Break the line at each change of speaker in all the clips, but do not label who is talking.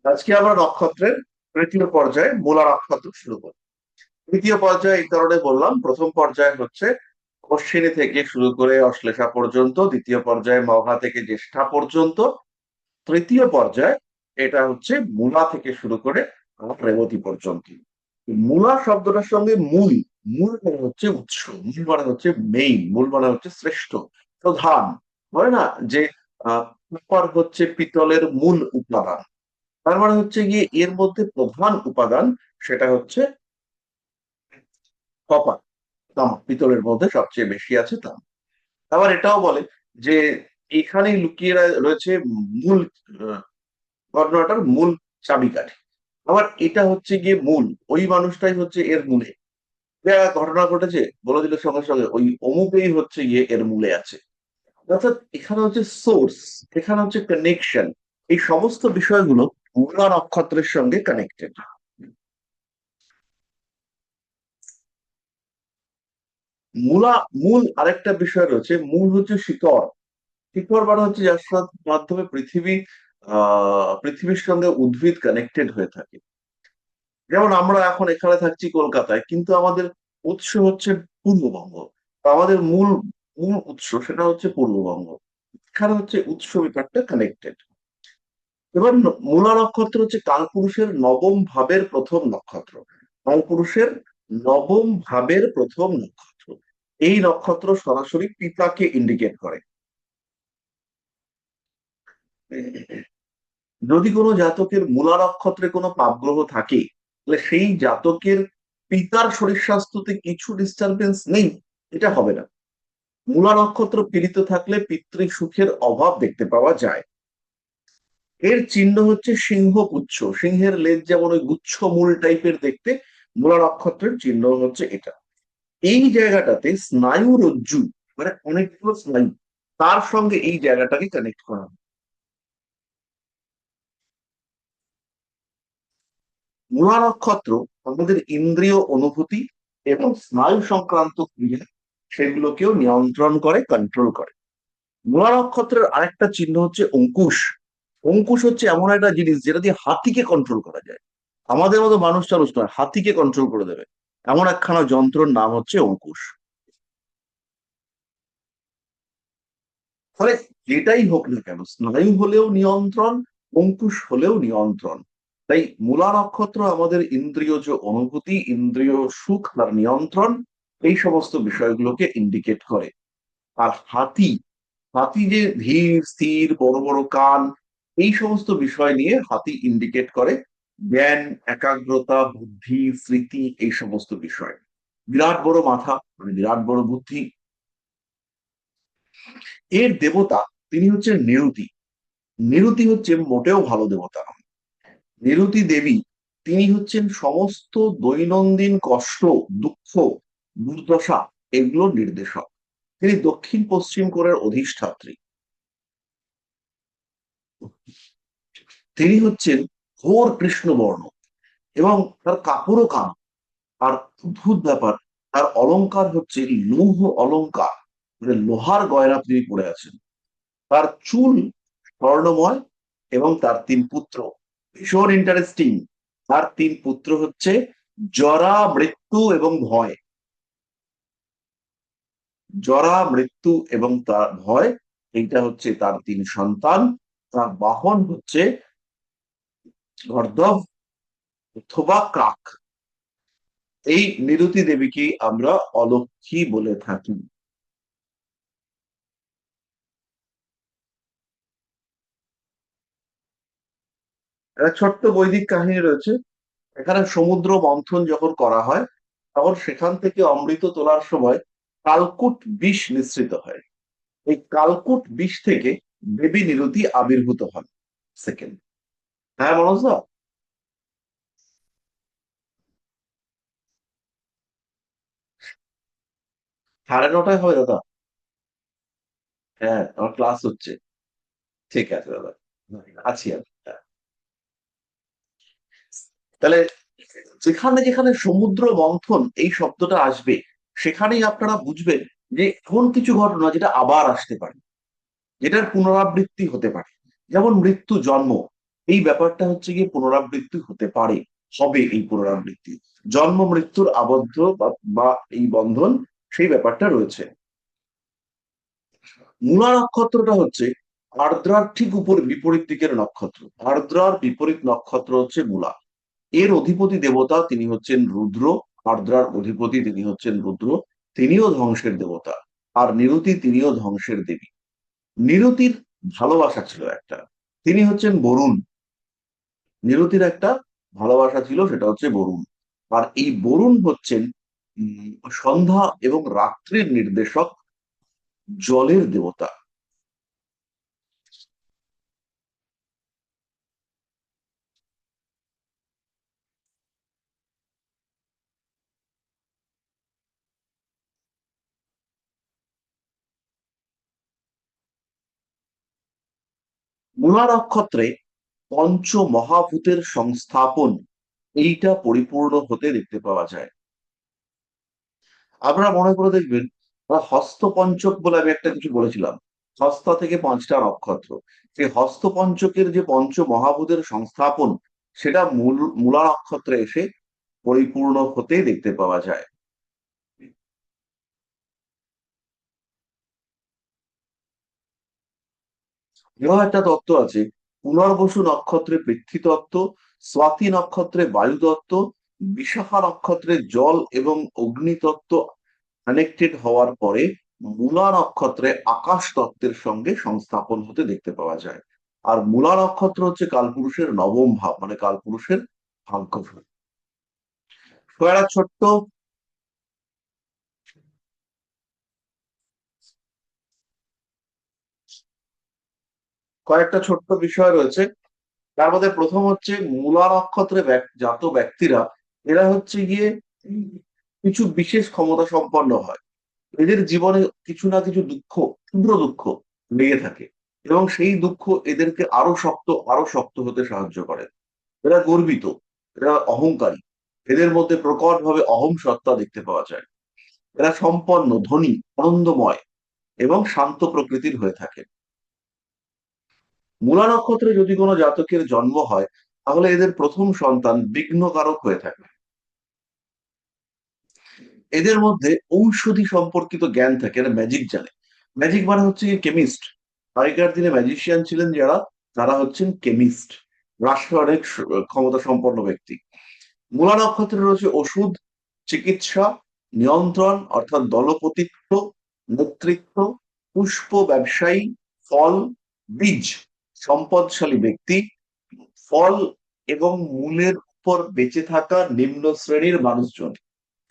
আজকে আমরা নক্ষত্রের তৃতীয় পর্যায়ে মূলা নক্ষত্র শুরু করি। তৃতীয় পর্যায়ে এই কারণে বললাম, প্রথম পর্যায়ে হচ্ছে অশ্বিনী থেকে শুরু করে অশ্লেষা পর্যন্ত, দ্বিতীয় পর্যায়ে মঘা থেকে জ্যেষ্ঠা পর্যন্ত, তৃতীয় পর্যায়ে এটা হচ্ছে মূলা থেকে শুরু করে রেবতী পর্যন্ত। মূলা শব্দটার সঙ্গে মূল, মূল মানে হচ্ছে উৎস, মূল মানে হচ্ছে মেইন, মূল মানে হচ্ছে শ্রেষ্ঠ, প্রধান। হয় না যে কপার হচ্ছে পিতলের মূল উপাদান, তার মানে হচ্ছে গিয়ে এর মধ্যে প্রধান উপাদান সেটা হচ্ছে কপার, তামা, পিতলের মধ্যে সবচেয়ে বেশি আছে তামা। আবার এটাও বলে যে এখানেই লুকিয়ে রয়েছে মূল ঘটনাটার মূল চাবিকাঠি। আবার এটা হচ্ছে গিয়ে মূল, ওই মানুষটাই হচ্ছে এর মূলে, যা ঘটনা ঘটেছে বলে দিলে সঙ্গে সঙ্গে ওই অমুকেই হচ্ছে গিয়ে এর মূলে আছে। অর্থাৎ এখানে হচ্ছে সোর্স, এখানে হচ্ছে কানেকশন, এই সমস্ত বিষয়গুলো মূলা নক্ষত্রের সঙ্গে কানেক্টেড। মূলা, মূল আরেকটা বিষয় রয়েছে, মূল হচ্ছে শিকড়। শিকড় মানে হচ্ছে যার মাধ্যমে পৃথিবী পৃথিবীর সঙ্গে উদ্ভিদ কানেক্টেড হয়ে থাকে। যেমন আমরা এখন এখানে থাকছি কলকাতায়, কিন্তু আমাদের উৎস হচ্ছে পূর্ববঙ্গ। তো আমাদের মূল, মূল উৎস সেটা হচ্ছে পূর্ববঙ্গ। এখানে হচ্ছে উৎস ব্যাপারটা কানেক্টেড। এবার মূলা নক্ষত্র হচ্ছে কালপুরুষের নবম ভাবের প্রথম নক্ষত্র। কালপুরুষের নবম ভাবের প্রথম নক্ষত্র। এই নক্ষত্র সরাসরি পিতাকে ইন্ডিকেট করে। যদি কোনো জাতকের মূলা নক্ষত্রে কোনো পাপগ্রহ থাকে, তাহলে সেই জাতকের পিতার শরীর স্বাস্থ্যতে কিছু ডিস্টারবেন্স নেই, এটা হবে না। মূলা নক্ষত্র পীড়িত থাকলে পিতৃ সুখের অভাব দেখতে পাওয়া যায়। এর চিহ্ন হচ্ছে সিংহপুচ্ছ, সিংহের লেজ যেমন ওই গুচ্ছ মূল টাইপের দেখতে, মূলা নক্ষত্রের চিহ্ন হচ্ছে এটা। এই জায়গাটাতে স্নায়ু রজ্জু, মানে অনেকগুলো স্নায়ু, তার সঙ্গে এই জায়গাটাকে কানেক্ট করা হয়। মূলা নক্ষত্র আমাদের ইন্দ্রিয় অনুভূতি এবং স্নায়ু সংক্রান্ত ক্রিয়া, সেগুলোকেও নিয়ন্ত্রণ করে, কন্ট্রোল করে। মূলা নক্ষত্রের আরেকটা চিহ্ন হচ্ছে অঙ্কুশ। অঙ্কুশ হচ্ছে এমন একটা জিনিস যেটা দিয়ে হাতিকে কন্ট্রোল করা যায়। আমাদের মতো মানুষ টানুষ নয়, হাতিকে কন্ট্রোল করে দেবে এমন একখানা যন্ত্রের নাম হচ্ছে অঙ্কুশ। ফলে যেটাই হোক না কেন, স্নায়ু হলেও নিয়ন্ত্রণ, অঙ্কুশ হলেও নিয়ন্ত্রণ। তাই মূলা নক্ষত্র আমাদের ইন্দ্রিয় যে অনুভূতি, ইন্দ্রিয় সুখ আর নিয়ন্ত্রণ, এই সমস্ত বিষয়গুলোকে ইন্ডিকেট করে। আর হাতি, হাতি যে ধীর স্থির বড় বড় কান, এই সমস্ত বিষয় নিয়ে হাতি ইন্ডিকেট করে জ্ঞান, একাগ্রতা, বুদ্ধি, স্মৃতি, এই সমস্ত বিষয়। বিরাট বড় মাথা মানে বিরাট বড় বুদ্ধি। এর দেবতা তিনি হচ্ছেন নিরুতি। নিরুতি হচ্ছে মোটেও ভালো দেবতা নন। নিরুতি দেবী, তিনি হচ্ছেন সমস্ত দৈনন্দিন কষ্ট, দুঃখ, দুর্দশা, এগুলোর নির্দেশক। তিনি দক্ষিণ পশ্চিম কোণের অধিষ্ঠাত্রী। তিনি হচ্ছেন ঘোর কৃষ্ণবর্ণ এবং তার কাপড়ও কালো। আর অদ্ভুত ব্যাপার, তার অলংকার হচ্ছে লৌহ অলংকার, মানে লোহার গয়না তিনি পরে আছেন। তার চুল স্বর্ণময় এবং তার তিন পুত্র, ভীষণ ইন্টারেস্টিং। তার তিন পুত্র হচ্ছে জরা, মৃত্যু এবং ভয়। জরা, মৃত্যু এবং তার ভয়, এইটা হচ্ছে তার তিন সন্তান। তার বাহন হচ্ছে গর্দভ অথবা কাক। এই নিরুতি দেবীকে আমরা অলক্ষ্মী বলে থাকি। একটা ছোট্ট বৈদিক কাহিনী রয়েছে। এখানে সমুদ্র মন্থন যখন করা হয়, তখন সেখান থেকে অমৃত তোলার সময় কালকুট বিষ নিঃসৃত হয়। এই কালকুট বিষ থেকে দেবী নিরতি আবির্ভূত হন। সেকেন্ড, হ্যাঁ মনোজ দা? 9:30 হয় দাদা। হ্যাঁ, আমার ক্লাস হচ্ছে। ঠিক আছে দাদা, আছি আমি, হ্যাঁ। তাহলে যেখানে যেখানে সমুদ্র মন্থন এই শব্দটা আসবে, সেখানেই আপনারা বুঝবেন যে এমন কিছু ঘটনা যেটা আবার আসতে পারে, যেটার পুনরাবৃত্তি হতে পারে। যেমন মৃত্যু, জন্ম, এই ব্যাপারটা হচ্ছে গিয়ে পুনরাবৃত্তি হতে পারে, হবে এই পুনরাবৃত্তি, জন্ম মৃত্যুর আবদ্ধ বা এই বন্ধন, সেই ব্যাপারটা রয়েছে। মূলা নক্ষত্রটা হচ্ছে আর্দ্রার ঠিক উপর বিপরীত দিকের নক্ষত্র। আর্দ্রার বিপরীত নক্ষত্র হচ্ছে মূলা। এর অধিপতি দেবতা তিনি হচ্ছেন রুদ্র। আর্দ্রার অধিপতি তিনি হচ্ছেন রুদ্র, তিনিও ধ্বংসের দেবতা। আর নিরুতি, তিনিও ধ্বংসের দেবী। নিরতির ভালোবাসা ছিল একটা, তিনি হচ্ছেন বরুণ। নিরতির একটা ভালোবাসা ছিল, সেটা হচ্ছে বরুণ। আর এই বরুণ হচ্ছেন সন্ধ্যা এবং রাত্রির নির্দেশক, জলের দেবতা। মূলা নক্ষত্রে পঞ্চ মহাভূতের সংস্থাপন, এইটা পরিপূর্ণ হতে দেখতে পাওয়া যায়। আপনারা মনে করে দেখবেন, হস্তপঞ্চক বলে আমি একটা কিছু বলেছিলাম, হস্তা থেকে পাঁচটা নক্ষত্র। সেই হস্তপঞ্চকের যে পঞ্চ মহাভূতের সংস্থাপন, সেটা মূলা নক্ষত্রে এসে পরিপূর্ণ হতে দেখতে পাওয়া যায়। এরকম একটা তত্ত্ব আছে, পুনর্বসু নক্ষত্রে পৃথ্বী তত্ত্ব, স্বাতি নক্ষত্রে বায়ু তত্ত্ব, বিশাখা নক্ষত্রে জল এবং অগ্নিতত্ত্ব কানেক্টেড হওয়ার পরে মূলা নক্ষত্রে আকাশ তত্ত্বের সঙ্গে সংস্থাপন হতে দেখতে পাওয়া যায়। আর মূলা নক্ষত্র হচ্ছে কালপুরুষের নবম ভাব, মানে কালপুরুষের ভাগ্যভাব। কয়েকটা ছোট্ট কয়েকটা ছোট্ট বিষয় রয়েছে। তার মধ্যে প্রথম হচ্ছে মূলা নক্ষত্রে জাত ব্যক্তিরা, এরা হচ্ছে গিয়ে কিছু বিশেষ ক্ষমতা সম্পন্ন হয়। এদের জীবনে কিছু না কিছু দুঃখ, ক্ষুদ্র দুঃখ লেগে থাকে, এবং সেই দুঃখ এদেরকে আরো শক্ত হতে সাহায্য করে। এরা গর্বিত, এরা অহংকারী, এদের মধ্যে প্রকটভাবে অহং সত্তা দেখতে পাওয়া যায়। এরা সম্পন্ন, ধনী, আনন্দময় এবং শান্ত প্রকৃতির হয়ে থাকে। মূলা নক্ষত্রে যদি কোনো জাতকের জন্ম হয়, তাহলে এদের প্রথম সন্তান বিঘ্নকারক হয়ে থাকে। এদের মধ্যে ঔষধি সম্পর্কিত জ্ঞান থাকে, এরা ম্যাজিক জানে। ম্যাজিক মানে হচ্ছে কেমিস্ট। আগেকার দিনে ম্যাজিশিয়ান ছিলেন যারা, তারা হচ্ছেন কেমিস্ট, রাসায়নিক ক্ষমতা সম্পন্ন ব্যক্তি। মূলা নক্ষত্রে রয়েছে ওষুধ, চিকিৎসা, নিয়ন্ত্রণ অর্থাৎ দলপতিত্ব, নেতৃত্ব, পুষ্প ব্যবসায়ী, ফল, বীজ, সম্পদশালী ব্যক্তি, ফল এবং মূলের উপর বেঁচে থাকা নিম্ন শ্রেণীর মানুষজন।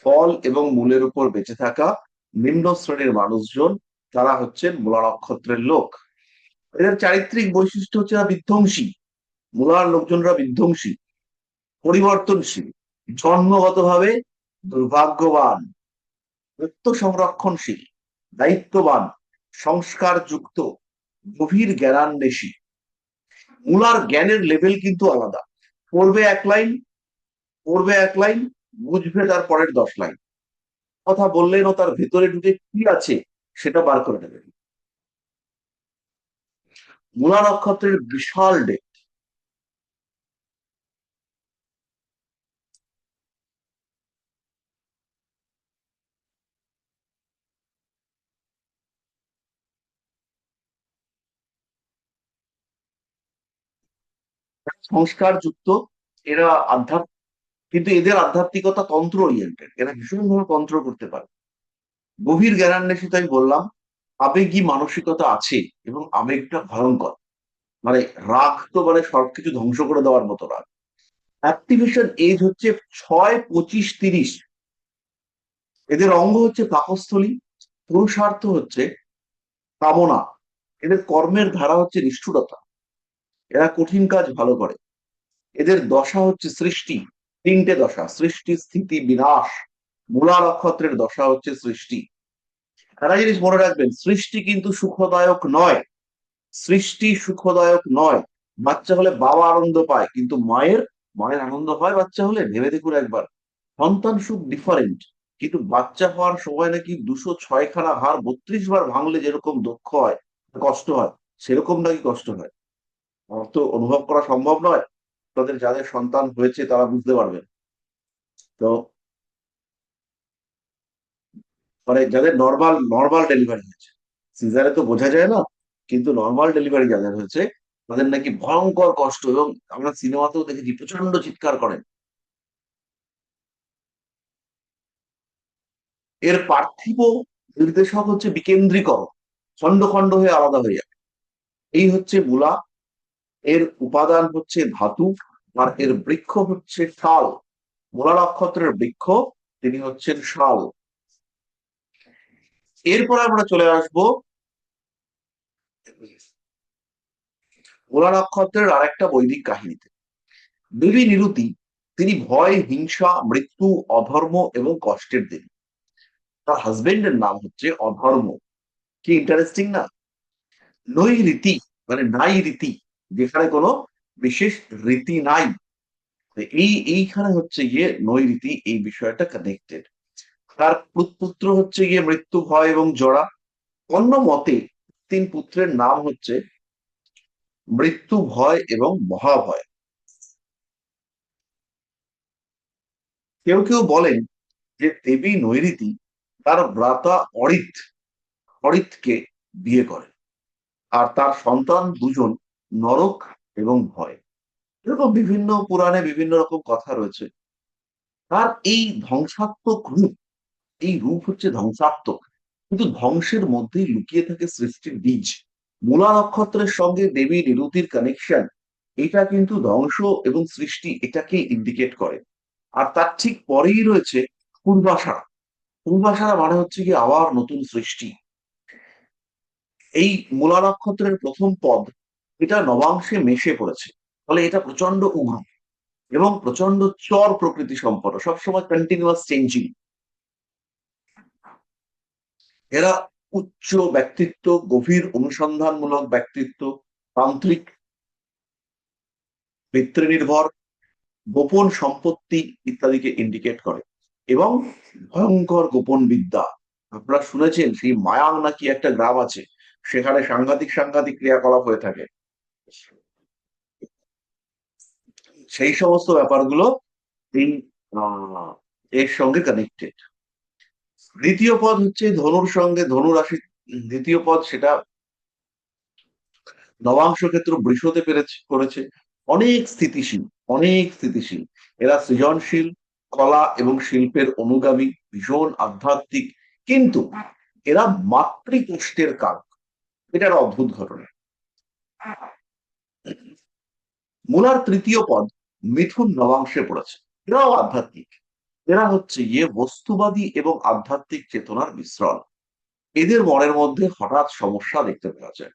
ফল এবং মূলের উপর বেঁচে থাকা নিম্ন শ্রেণীর মানুষজন, তারা হচ্ছেন মূলা নক্ষত্রের লোক। এদের চারিত্রিক বৈশিষ্ট্য হচ্ছে এরা বিধ্বংসী। মূলার লোকজনরা বিধ্বংসী, পরিবর্তনশীল, জন্মগতভাবে দুর্ভাগ্যবান, আত্মসংরক্ষণশীল, দায়িত্ববান, সংস্কারযুক্ত, গভীর জ্ঞানান্বেষী। মূলার জ্ঞানের লেভেল কিন্তু আলাদা। পড়বে এক লাইন, পড়বে এক লাইন, বুঝবে তার পরের 10 লাইন। কথা বললেনও তার ভেতরে ঢুকে কি আছে সেটা বার করে নেবে। মূলা নক্ষত্রের বিশাল ডেক। সংস্কার যুক্ত, এরা আধ্যাত্মিক, কিন্তু এদের আধ্যাত্মিকতা তন্ত্র ওরিয়েন্টেড, এরা ভীষণভাবে তন্ত্র করতে পারে। গভীর জ্ঞানান্বেষী, তাই বললাম, আবেগী মানসিকতা আছে, এবং আবেগটা ভয়ঙ্কর। মানে রাগ তো মানে সবকিছু ধ্বংস করে দেওয়ার মতো রাগ। অ্যাক্টিভেশন এজ হচ্ছে 6, 25, 30। এদের অঙ্গ হচ্ছে পাকস্থলী। পুরুষার্থ হচ্ছে কামনা। এদের কর্মের ধারা হচ্ছে নিষ্ঠুরতা। এরা কঠিন কাজ ভালো করে। এদের দশা হচ্ছে সৃষ্টি। তিনটে দশা, সৃষ্টি, স্থিতি, বিনাশ। মূলা নক্ষত্রের দশা হচ্ছে সৃষ্টি। একটা জিনিস মনে রাখবেন, সৃষ্টি কিন্তু সুখদায়ক নয়। সৃষ্টি সুখদায়ক নয়। বাচ্চা হলে বাবা আনন্দ পায়, কিন্তু মায়ের মায়ের আনন্দ হয় বাচ্চা হলে? ভেবে দেখুন একবার। সন্তান সুখ ডিফারেন্ট, কিন্তু বাচ্চা হওয়ার সময় নাকি 206 খানা হাড় 32 বার ভাঙলে যেরকম দুঃখ হয়, কষ্ট হয়, সেরকম নাকি কষ্ট হয়। অর্থ অনুভব করা সম্ভব নয়, তাদের যাদের সন্তান হয়েছে তারা বুঝতে পারবেন। তো মানে যাদের নর্মাল নর্মাল ডেলিভারি হয়েছে, সিজারে তো বোঝা যায় না, কিন্তু নর্মাল ডেলিভারি যাদের হয়েছে তাদের নাকি ভয়ঙ্কর কষ্ট, এবং আমরা সিনেমাতেও দেখেছি প্রচন্ড চিৎকার করেন। এর পার্থিব নির্দেশক হচ্ছে বিকেন্দ্রীকরণ, খন্ড খন্ড হয়ে আলাদা হয়ে যাবে। এই হচ্ছে মূলা। এর উপাদান হচ্ছে ধাতু, আর এর বৃক্ষ হচ্ছে শাল। মূলা নক্ষত্রের বৃক্ষ, তিনি হচ্ছেন শাল। এরপর আমরা চলে আসব মূলা নক্ষত্রের আরেকটা বৈদিক কাহিনীতে। দেবী নিরুতি, তিনি ভয়, হিংসা, মৃত্যু, অধর্ম এবং কষ্টের দেবী। তার হাজবেন্ডের নাম হচ্ছে অধর্ম। কি ইন্টারেস্টিং না? নৈ রীতি, মানে নাই রীতি, যেখানে কোনো বিশেষ রীতি নাই। তো এইখানে হচ্ছে গিয়ে নৈ রীতি, এই বিষয়টা কানেক্টেড। তার পুত্র হচ্ছে গিয়ে মৃত্যু, ভয় এবং জরা। অন্য মতে তিন পুত্রের নাম হচ্ছে মৃত্যু, ভয় এবং মহাভয়। কেউ কেউ বলেন যে দেবী নৈঋতি তার ভ্রাতা অরিত্রকে বিয়ে করে, আর তার সন্তান দুজন নরক এবং ভয়। এরকম বিভিন্ন পুরাণে বিভিন্ন রকম কথা রয়েছে। তার এই ধ্বংসাত্মক রূপ, এই রূপ হচ্ছে ধ্বংসাত্মক, কিন্তু ধ্বংসের মধ্যেই লুকিয়ে থাকে সৃষ্টির বীজ। মূলা নক্ষত্রের সঙ্গে দেবী নিরুতির কানেকশন, এটা কিন্তু ধ্বংস এবং সৃষ্টি এটাকে ইন্ডিকেট করে। আর তার ঠিক পরেই রয়েছে পূর্বাষাঢ়া। পূর্বাষাঢ়া মানে হচ্ছে কি আবার নতুন সৃষ্টি। এই মূলা নক্ষত্রের প্রথম পদ, এটা নবাংশে মেশে পড়েছে, ফলে এটা প্রচন্ড উগ্র এবং প্রচন্ড চর প্রকৃতি সম্পন্ন, সবসময় কন্টিনিউয়াস চেঞ্জিং। এরা উচ্চ ব্যক্তিত্ব, গভীর অনুসন্ধানমূলক ব্যক্তিত্ব, তান্ত্রিক, পিতৃনির্ভর, গোপন সম্পত্তি ইত্যাদিকে ইন্ডিকেট করে। এবং ভয়ঙ্কর গোপন বিদ্যা। আপনারা শুনেছেন সেই মায়াং নাকি একটা গ্রাম আছে, সেখানে সাংঘাতিক সাংঘাতিক ক্রিয়াকলাপ হয়ে থাকে। সেই সমস্ত ব্যাপারগুলো এই আহ, এর সঙ্গে কানেক্টেড। দ্বিতীয় পদ হচ্ছে ধনুর সঙ্গে ধনু রাশি। দ্বিতীয় পদ সেটা নবাংশ ক্ষেত্র বৃষতে করেছে। অনেক স্থিতিশীল, অনেক স্থিতিশীল। এরা সৃজনশীল, কলা এবং শিল্পের অনুগামী, ভীষণ আধ্যাত্মিক, কিন্তু এরা মাতৃকষ্টের কারক। এটা একটা অদ্ভুত ঘটনা। মূলার তৃতীয় পদ মিথুন নবাংশে পড়েছে। এরাও আধ্যাত্মিক। এরা হচ্ছে গিয়ে বস্তুবাদী এবং আধ্যাত্মিক চেতনার মিশ্রণ। এদের মনের মধ্যে হঠাৎ সমস্যা দেখতে পাওয়া যায়।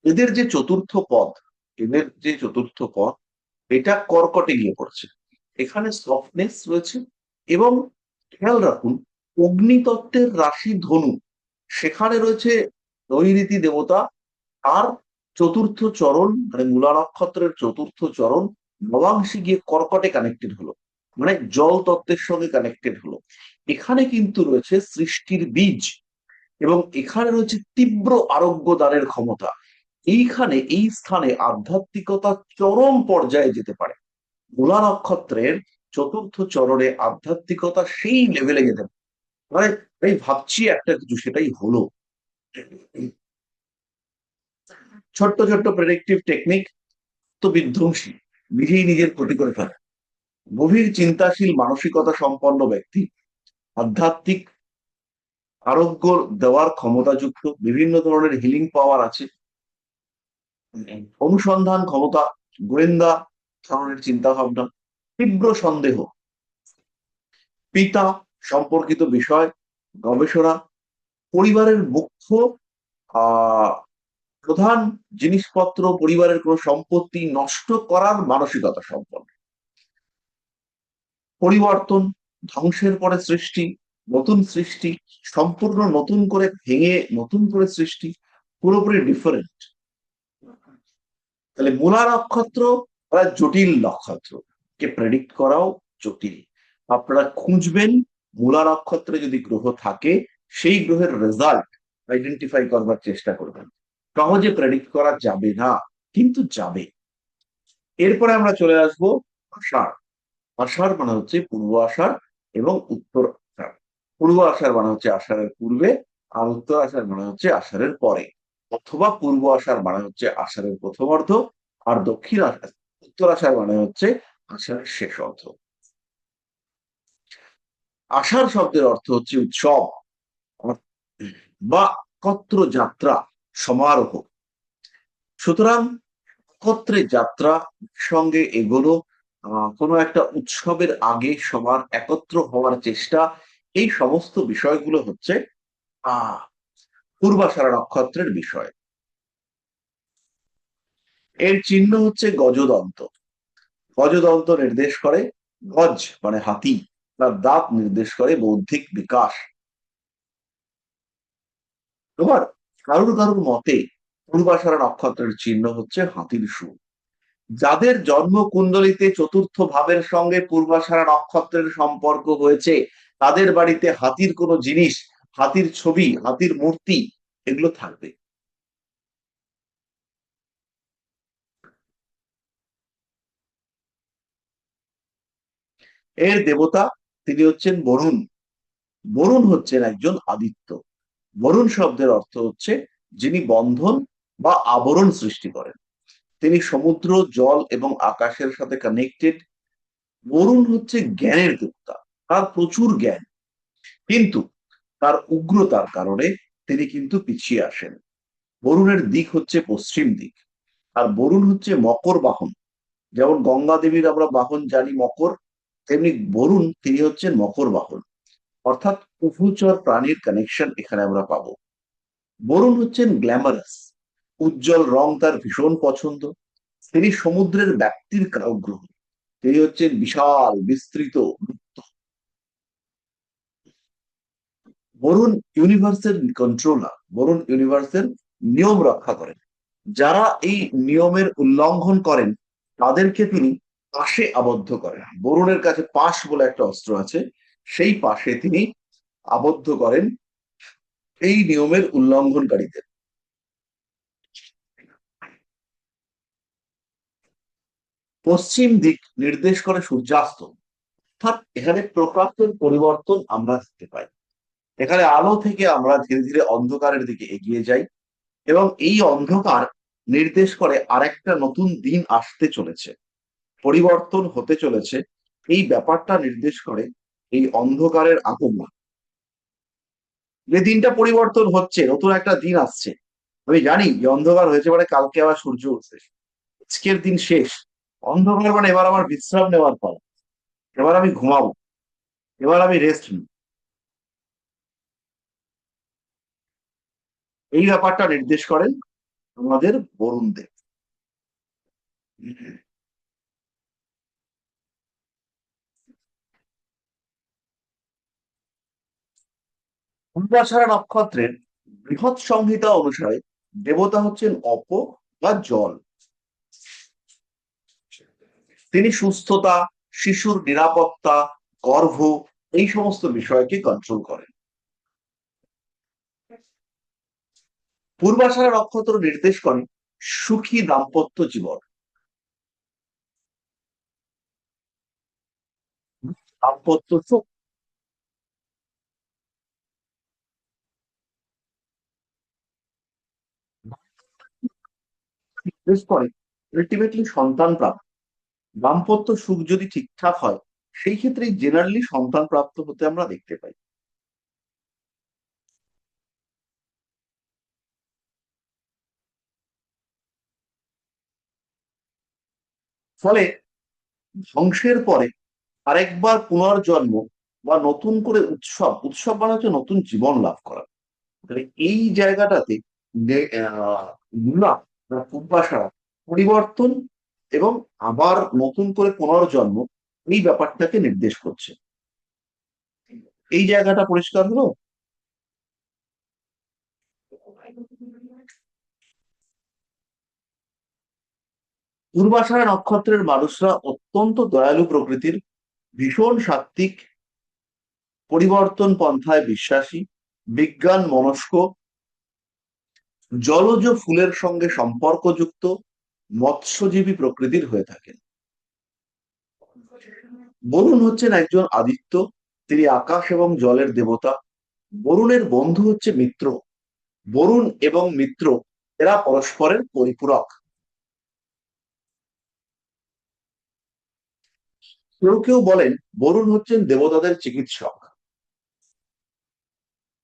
এদের যে চতুর্থ পদ, এদের যে চতুর্থ পদ, এটা কর্কটে গিয়ে পড়ছে। এখানে সফটনেস রয়েছে। এবং খেয়াল রাখুন, অগ্নিতত্ত্বের রাশি ধনু, সেখানে রয়েছে নৈঋতি দেবতা। আর চতুর্থ চরণ মানে মূলা নক্ষত্রের চতুর্থ চরণ নবাংশে গিয়ে কর্কটে কানেক্টেড হলো, মানে জল তত্ত্বের সঙ্গে কানেক্টেড হলো। এখানে কিন্তু রয়েছে সৃষ্টির বীজ, এবং এখানে রয়েছে তীব্র আরোগ্য দানের ক্ষমতা। এইখানে এই স্থানে আধ্যাত্মিকতা চরম পর্যায়ে যেতে পারে। মূলা নক্ষত্রের চতুর্থ চরণে আধ্যাত্মিকতা সেই লেভেলে যেতে পারে। মানে আমি ভাবছি একটা কিছু, সেটাই হলো। ছোট্ট ছোট্ট প্রেডিক্টিভ টেকনিক তো বিধ্বংসী, নিজেই নিজের ক্ষতি করে ফেলে। গভীর চিন্তাশীল মানসিকতা সম্পন্ন ব্যক্তি, আধ্যাত্মিক আরোগ্য দেওয়ার ক্ষমতাযুক্ত, বিভিন্ন ধরনের হিলিং পাওয়ার আছে, অনুসন্ধান ক্ষমতা, গোয়েন্দা ধরনের চিন্তা ভাবনা, তীব্র সন্দেহ, পিতা সম্পর্কিত বিষয় গবেষণা, পরিবারের মুখ্য আহ প্রধান জিনিসপত্র, পরিবারের কোন সম্পত্তি নষ্ট করার মানসিকতা সম্পন্ন, পরিবর্তন, ধ্বংসের পরে সৃষ্টি, নতুন সৃষ্টি, সম্পূর্ণ নতুন করে ভেঙে নতুন করে সৃষ্টি, পুরোপুরি ডিফারেন্ট। তাহলে মূলা নক্ষত্র একটা জটিল নক্ষত্র, কে প্রেডিক্ট করাও জটিল। আপনারা খুঁজবেন, মূলা নক্ষত্রে যদি গ্রহ থাকে সেই গ্রহের রেজাল্ট আইডেন্টিফাই করবার চেষ্টা করবেন। সহজে প্রেডিক্ট করা যাবে না। কিন্তু যাবে। এরপরে আমরা চলে আসবো আষাঢ়। আষাঢ় মানে হচ্ছে পূর্ব আষাঢ় এবং উত্তর আষাঢ়। পূর্ব আষাঢ় মানে হচ্ছে আষাঢ়ের পূর্বে, আর উত্তর আষাঢ় মানে হচ্ছে আষাঢ়ের পরে, অথবা পূর্ব আষাঢ় মানে হচ্ছে আষাঢ়ের প্রথমার্ধ, আর দক্ষিণ আষাঢ় উত্তর আষাঢ় মানে হচ্ছে আষাঢ়ের শেষ অর্ধ। আষাঢ় শব্দের অর্থ হচ্ছে উৎসব বা একত্র যাত্রা, সমারোহ। সুতরাং একত্রে যাত্রা, সঙ্গে এগোনো, কোনো একটা উৎসবের আগে সবার একত্র হওয়ার চেষ্টা, এই সমস্ত বিষয়গুলো হচ্ছে আহ পূর্বাষাঢ়া নক্ষত্রের বিষয়। এর চিহ্ন হচ্ছে গজদন্ত। গজদন্ত নির্দেশ করে, গজ মানে হাতি, তার দাঁত নির্দেশ করে বৌদ্ধিক বিকাশ। এবার কারুর কারুর মতে পূর্বাষাঢ়া নক্ষত্রের চিহ্ন হচ্ছে হাতির সুর। যাদের জন্ম কুণ্ডলিতে চতুর্থ ভাবের সঙ্গে পূর্বাষাঢ়া নক্ষত্রের সম্পর্ক হয়েছে, তাদের বাড়িতে হাতির কোনো জিনিস, হাতির ছবি, হাতির মূর্তি, এগুলো থাকবে। এর দেবতা তিনি হচ্ছেন বরুণ। বরুণ হচ্ছেন একজন আদিত্য। বরুণ শব্দের অর্থ হচ্ছে যিনি বন্ধন বা আবরণ সৃষ্টি করেন। তিনি সমুদ্র, জল এবং আকাশের সাথে কানেক্টেড। বরুণ হচ্ছে জ্ঞানের দেবতা, তার প্রচুর জ্ঞান, কিন্তু তার উগ্রতার কারণে তিনি কিন্তু পিছিয়ে আসেন। বরুণের দিক হচ্ছে পশ্চিম দিক। আর বরুণ হচ্ছে মকর বাহন। যেমন গঙ্গা দেবীর আমরা বাহন জানি মকর, তেমনি বরুণ তিনি হচ্ছেন মকর বাহন। অর্থাৎ উভচর প্রাণীর কানেকশন এখানে আমরা পাবো। বরুণ হচ্ছেন গ্ল্যামারাস, উজ্জ্বল রং তার ভীষণ পছন্দ। তিনি সমুদ্রের ব্যাপ্তির কারগ্রহ। তিনি হচ্ছেন বিশাল বিস্তৃত। বরুণ ইউনিভার্সের কন্ট্রোলার, বরুণ ইউনিভার্সের নিয়ম রক্ষা করেন। যারা এই নিয়মের উল্লঙ্ঘন করেন তাদেরকে তিনি পাশে আবদ্ধ করেন। বরুণের কাছে পাশ বলে একটা অস্ত্র আছে, সেই পাশে তিনি আবদ্ধ করেন এই নিয়মের উল্লঙ্ঘনকারীদের। পশ্চিম দিক নির্দেশ করে সূর্যাস্ত, অর্থাৎ এখানে প্রকাশের পরিবর্তন আমরা দেখতে পাই। এখানে আলো থেকে আমরা ধীরে ধীরে অন্ধকারের দিকে এগিয়ে যাই, এবং এই অন্ধকার নির্দেশ করে আরেকটা নতুন দিন আসতে চলেছে, পরিবর্তন হতে চলেছে। এই ব্যাপারটা নির্দেশ করে এই অন্ধকারের আগমন। যে দিনটা পরিবর্তন হচ্ছে, নতুন একটা দিন আসছে, আমি জানি যে অন্ধকার হয়েছে মানে কালকে আবার সূর্য উঠছে, আজকের দিন শেষ। অন্ধকার মানে এবার আমার বিশ্রাম নেওয়ার পর, এবার আমি ঘুমাবো, এবার আমি রেস্ট নিই, এই ব্যাপারটা নির্দেশ করেন আমাদের বরুণ দেব। পূর্বাষাঢ়া নক্ষত্রের বৃহৎ সংহিতা অনুসারে দেবতা হচ্ছেন অপ বা জল। তিনি সুস্থতা, শিশুর নিরাপত্তা, গর্ভ, এই সমস্ত বিষয়কে কন্ট্রোল করেন। পূর্বাষাঢ়া নক্ষত্র নির্দেশ করে সুখী দাম্পত্য জীবন। দাম্পত্য সুখ নির্দেশ করে আলটিমেটলি সন্তান প্রাপ্তি। দাম্পত্য সুখ যদি ঠিকঠাক হয়, সেই ক্ষেত্রে জেনারেলি সন্তান প্রাপ্ত হতে আমরা দেখতে পাই। ফলে ধ্বংসের পরে আরেকবার পুনর্জন্ম বা নতুন করে উৎসব, উৎসব মানে হচ্ছে নতুন জীবন লাভ করা। তাহলে এই জায়গাটাতে মূলা বা পূর্বাশারা পরিবর্তন এবং আবার নতুন করে পুনর্জন্ম, এই ব্যাপারটাকে নির্দেশ করছে। এই জায়গাটা পরিষ্কার হলো। পূর্বাষাঢ়া নক্ষত্রের মানুষরা অত্যন্ত দয়ালু প্রকৃতির, ভীষণ সাত্ত্বিক, পরিবর্তন পন্থায় বিশ্বাসী, বিজ্ঞান মনস্ক, জলজ ফুলের সঙ্গে সম্পর্কযুক্ত, মৎস্যজীবী প্রকৃতির হয়ে থাকেন। বরুণ হচ্ছেন একজন আদিত্য, তিনি আকাশ এবং জলের দেবতা। বরুণের বন্ধু হচ্ছে মিত্র। বরুণ এবং মিত্র এরা পরস্পরের পরিপূরক। কেউ কেউ বলেন বরুণ হচ্ছেন দেবতাদের চিকিৎসক।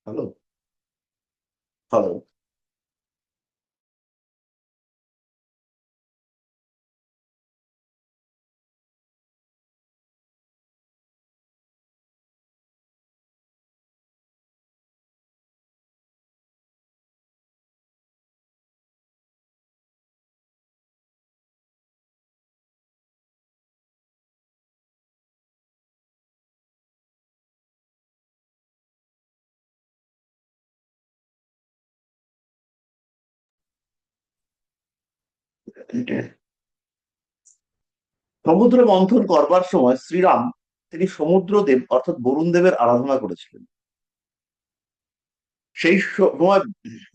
Hello, hello. সমুদ্র মন্থন করবার সময় শ্রীরাম, তিনি সমুদ্রদেব অর্থাৎ বরুণ দেবের আরাধনা করেছিলেন। সেই সময়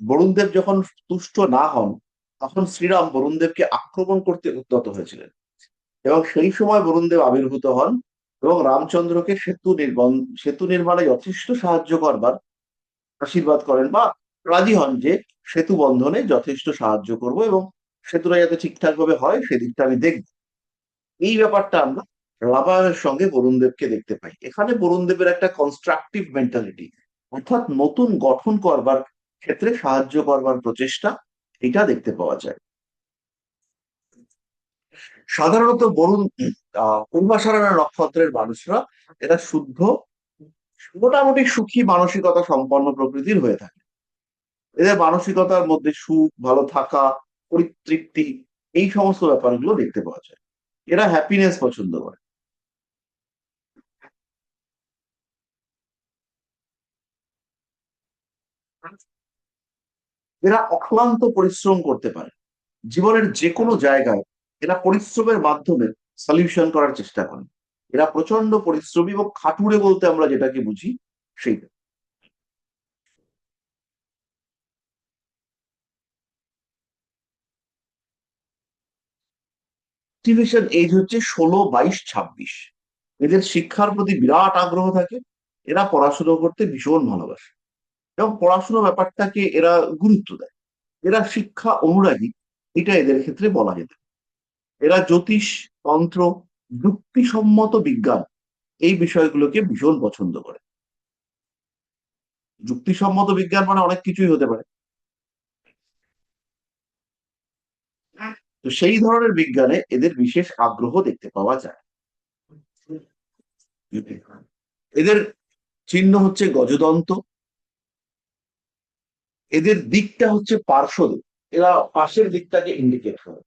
বরুণ দেব যখন তুষ্ট না হন, তখন শ্রীরাম বরুণ দেবকে আক্রমণ করতে উদ্যত হয়েছিলেন। এবং সেই সময় বরুণ দেব আবির্ভূত হন এবং রামচন্দ্রকে সেতু নির্মাণে যথেষ্ট সাহায্য করবার আশীর্বাদ করেন, বা রাজি হন যে সেতু বন্ধনে যথেষ্ট সাহায্য করব এবং সেতুটা যাতে ঠিকঠাক ভাবে হয় সেদিকটা আমি দেখব। এই ব্যাপারটা আমরা রামায়ণের সঙ্গে বরুণ দেবকে দেখতে পাই। এখানে বরুণ দেবের একটা কনস্ট্রাকটিভ মেন্টালিটি, অর্থাৎ নতুন গঠন করবার ক্ষেত্রে সাহায্য করবার প্রচেষ্টা, এটা দেখতে পাওয়া যায়। সাধারণত বরুণ পূর্বাষাঢ়া নক্ষত্রের মানুষরা এরা শুদ্ধ, মোটামুটি সুখী মানসিকতা সম্পন্ন প্রকৃতির হয়ে থাকে। এদের মানসিকতার মধ্যে সুখ, ভালো থাকা, পরিতৃপ্তি, এই সমস্ত ব্যাপারগুলো দেখতে পাওয়া যায়। এরা হ্যাপিনেস পছন্দ করে। এরা অক্লান্ত পরিশ্রম করতে পারে। জীবনের যে কোনো জায়গায় এরা পরিশ্রমের মাধ্যমে সলিউশন করার চেষ্টা করে। এরা প্রচন্ড পরিশ্রমী এবং খাটুরে বলতে আমরা যেটাকে বুঝি সেইটা। অ্যাক্টিভেশন এজ হচ্ছে 16, 22, 26। এদের শিক্ষার প্রতি বিরাট আগ্রহ থাকে। এরা পড়াশুনো করতে ভীষণ ভালোবাসে এবং পড়াশুনো ব্যাপারটাকে এরা গুরুত্ব দেয়। এরা শিক্ষা অনুরাগী, এটা এদের ক্ষেত্রে বলা যেতে পারে। এরা জ্যোতিষ, তন্ত্র, যুক্তিসম্মত বিজ্ঞান, এই বিষয়গুলোকে ভীষণ পছন্দ করে। যুক্তিসম্মত বিজ্ঞান মানে অনেক কিছুই হতে পারে। তো সেই ধরনের বিজ্ঞানে এদের বিশেষ আগ্রহ দেখতে পাওয়া যায়। এদের চিহ্ন হচ্ছে গজদন্ত। এদের দিকটা হচ্ছে পার্শ্ব দিক। এরা পাশের দিকটাকে ইন্ডিকেট করে।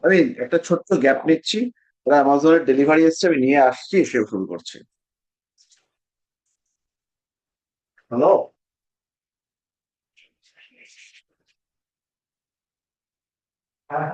আমি একটা ছোট্ট গ্যাপ নিচ্ছি, ওরা অ্যামাজনের ডেলিভারি এসছে, আমি নিয়ে আসছি, এসে শুরু করছি। হ্যালো। হ্যাঁ।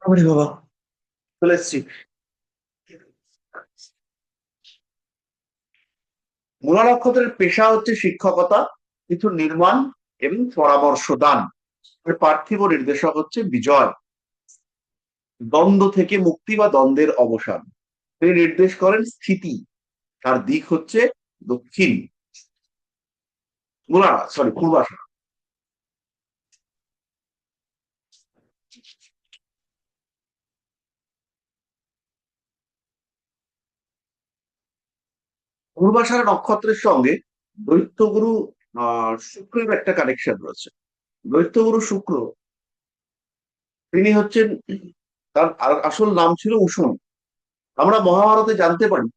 ওরে বাবা, চলে এসছি। মূলা নক্ষত্রের পেশা হচ্ছে শিক্ষকতা, কিছু নির্মাণ এবং পরামর্শ দান। পার্থিব নির্দেশক হচ্ছে বিজয়, দ্বন্দ্ব থেকে মুক্তি বা দ্বন্দ্বের অবসান। তিনি নির্দেশ করেন স্থিতি, তার দিক হচ্ছে দক্ষিণ। মূলা, সরি, পূর্বাশা। পূর্বাশারা নক্ষত্রের সঙ্গে দৈত্যগুরু শুক্রের একটা কানেকশন রয়েছে। দৈত্যগুরু শুক্র, তিনি হচ্ছেন, তার আসল নাম ছিল উষণ। আমরা মহাভারতে জানতে পারি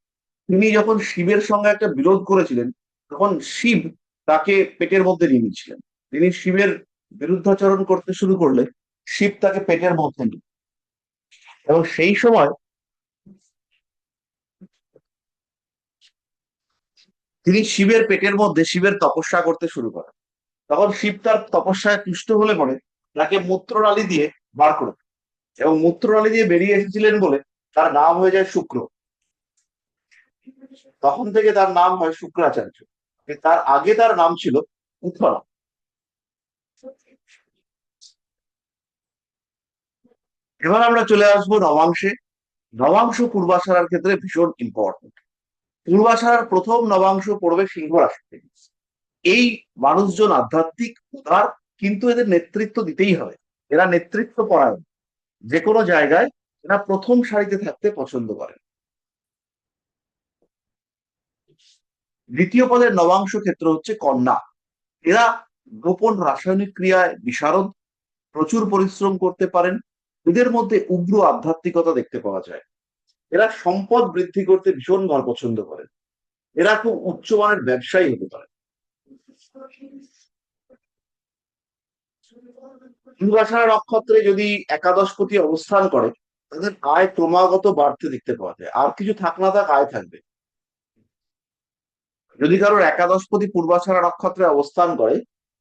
তিনি যখন শিবের সঙ্গে একটা বিরোধ করেছিলেন, তখন শিব তাকে পেটের মধ্যে নিয়ে নিয়েছিলেন। তিনি শিবের বিরুদ্ধাচরণ করতে শুরু করলে শিব তাকে পেটের মধ্যে নিন, এবং সেই সময় তিনি শিবের পেটের মধ্যে শিবের তপস্যা করতে শুরু করেন। তখন শিব তার তপস্যায় তুষ্ট হলে পরে তাকে মূত্রনালী দিয়ে বার করে দেন। এবং মূত্রনালী দিয়ে বেরিয়ে এসেছিলেন বলে তার নাম হয়ে যায় শুক্র। তখন থেকে তার নাম হয় শুক্রাচার্য। তার আগে তার নাম ছিল উত্তরা। এবার আমরা চলে আসবো নবাংশে। নবাংশ পূর্বাষাঢ়ার ক্ষেত্রে ভীষণ ইম্পর্টেন্ট। পূর্বাষাঢ়ার প্রথম নবাংশ পড়বে সিংহ রাশিতে। এই মানুষজন আধ্যাত্মিক, উদার, কিন্তু এদের নেতৃত্ব দিতেই হবে। এরা নেতৃত্ব পরায়ণ, যে কোনো জায়গায় এরা প্রথম সারিতে থাকতে পছন্দ করে। দ্বিতীয় পদের নবাংশ ক্ষেত্র হচ্ছে কন্যা। এরা গোপন রাসায়নিক ক্রিয়ায় বিশারদ, প্রচুর পরিশ্রম করতে পারেন। এদের মধ্যে উগ্র আধ্যাত্মিকতা দেখতে পাওয়া যায়। এরা সম্পদ বৃদ্ধি করতে ভীষণ পছন্দ করেন। এরা খুব উচ্চমানের ব্যবসায়ী হতে পারে। পূর্বাষাঢ়া নক্ষত্রে যদি একাদশপতি অবস্থান করে, তাদের আয় ক্রমাগত বাড়তে দেখতে পাওয়া যায়। আর কিছু থাক না থাক, আয় থাকবে। যদি কারোর একাদশপতি পূর্বাষাঢ়া নক্ষত্রে অবস্থান করে,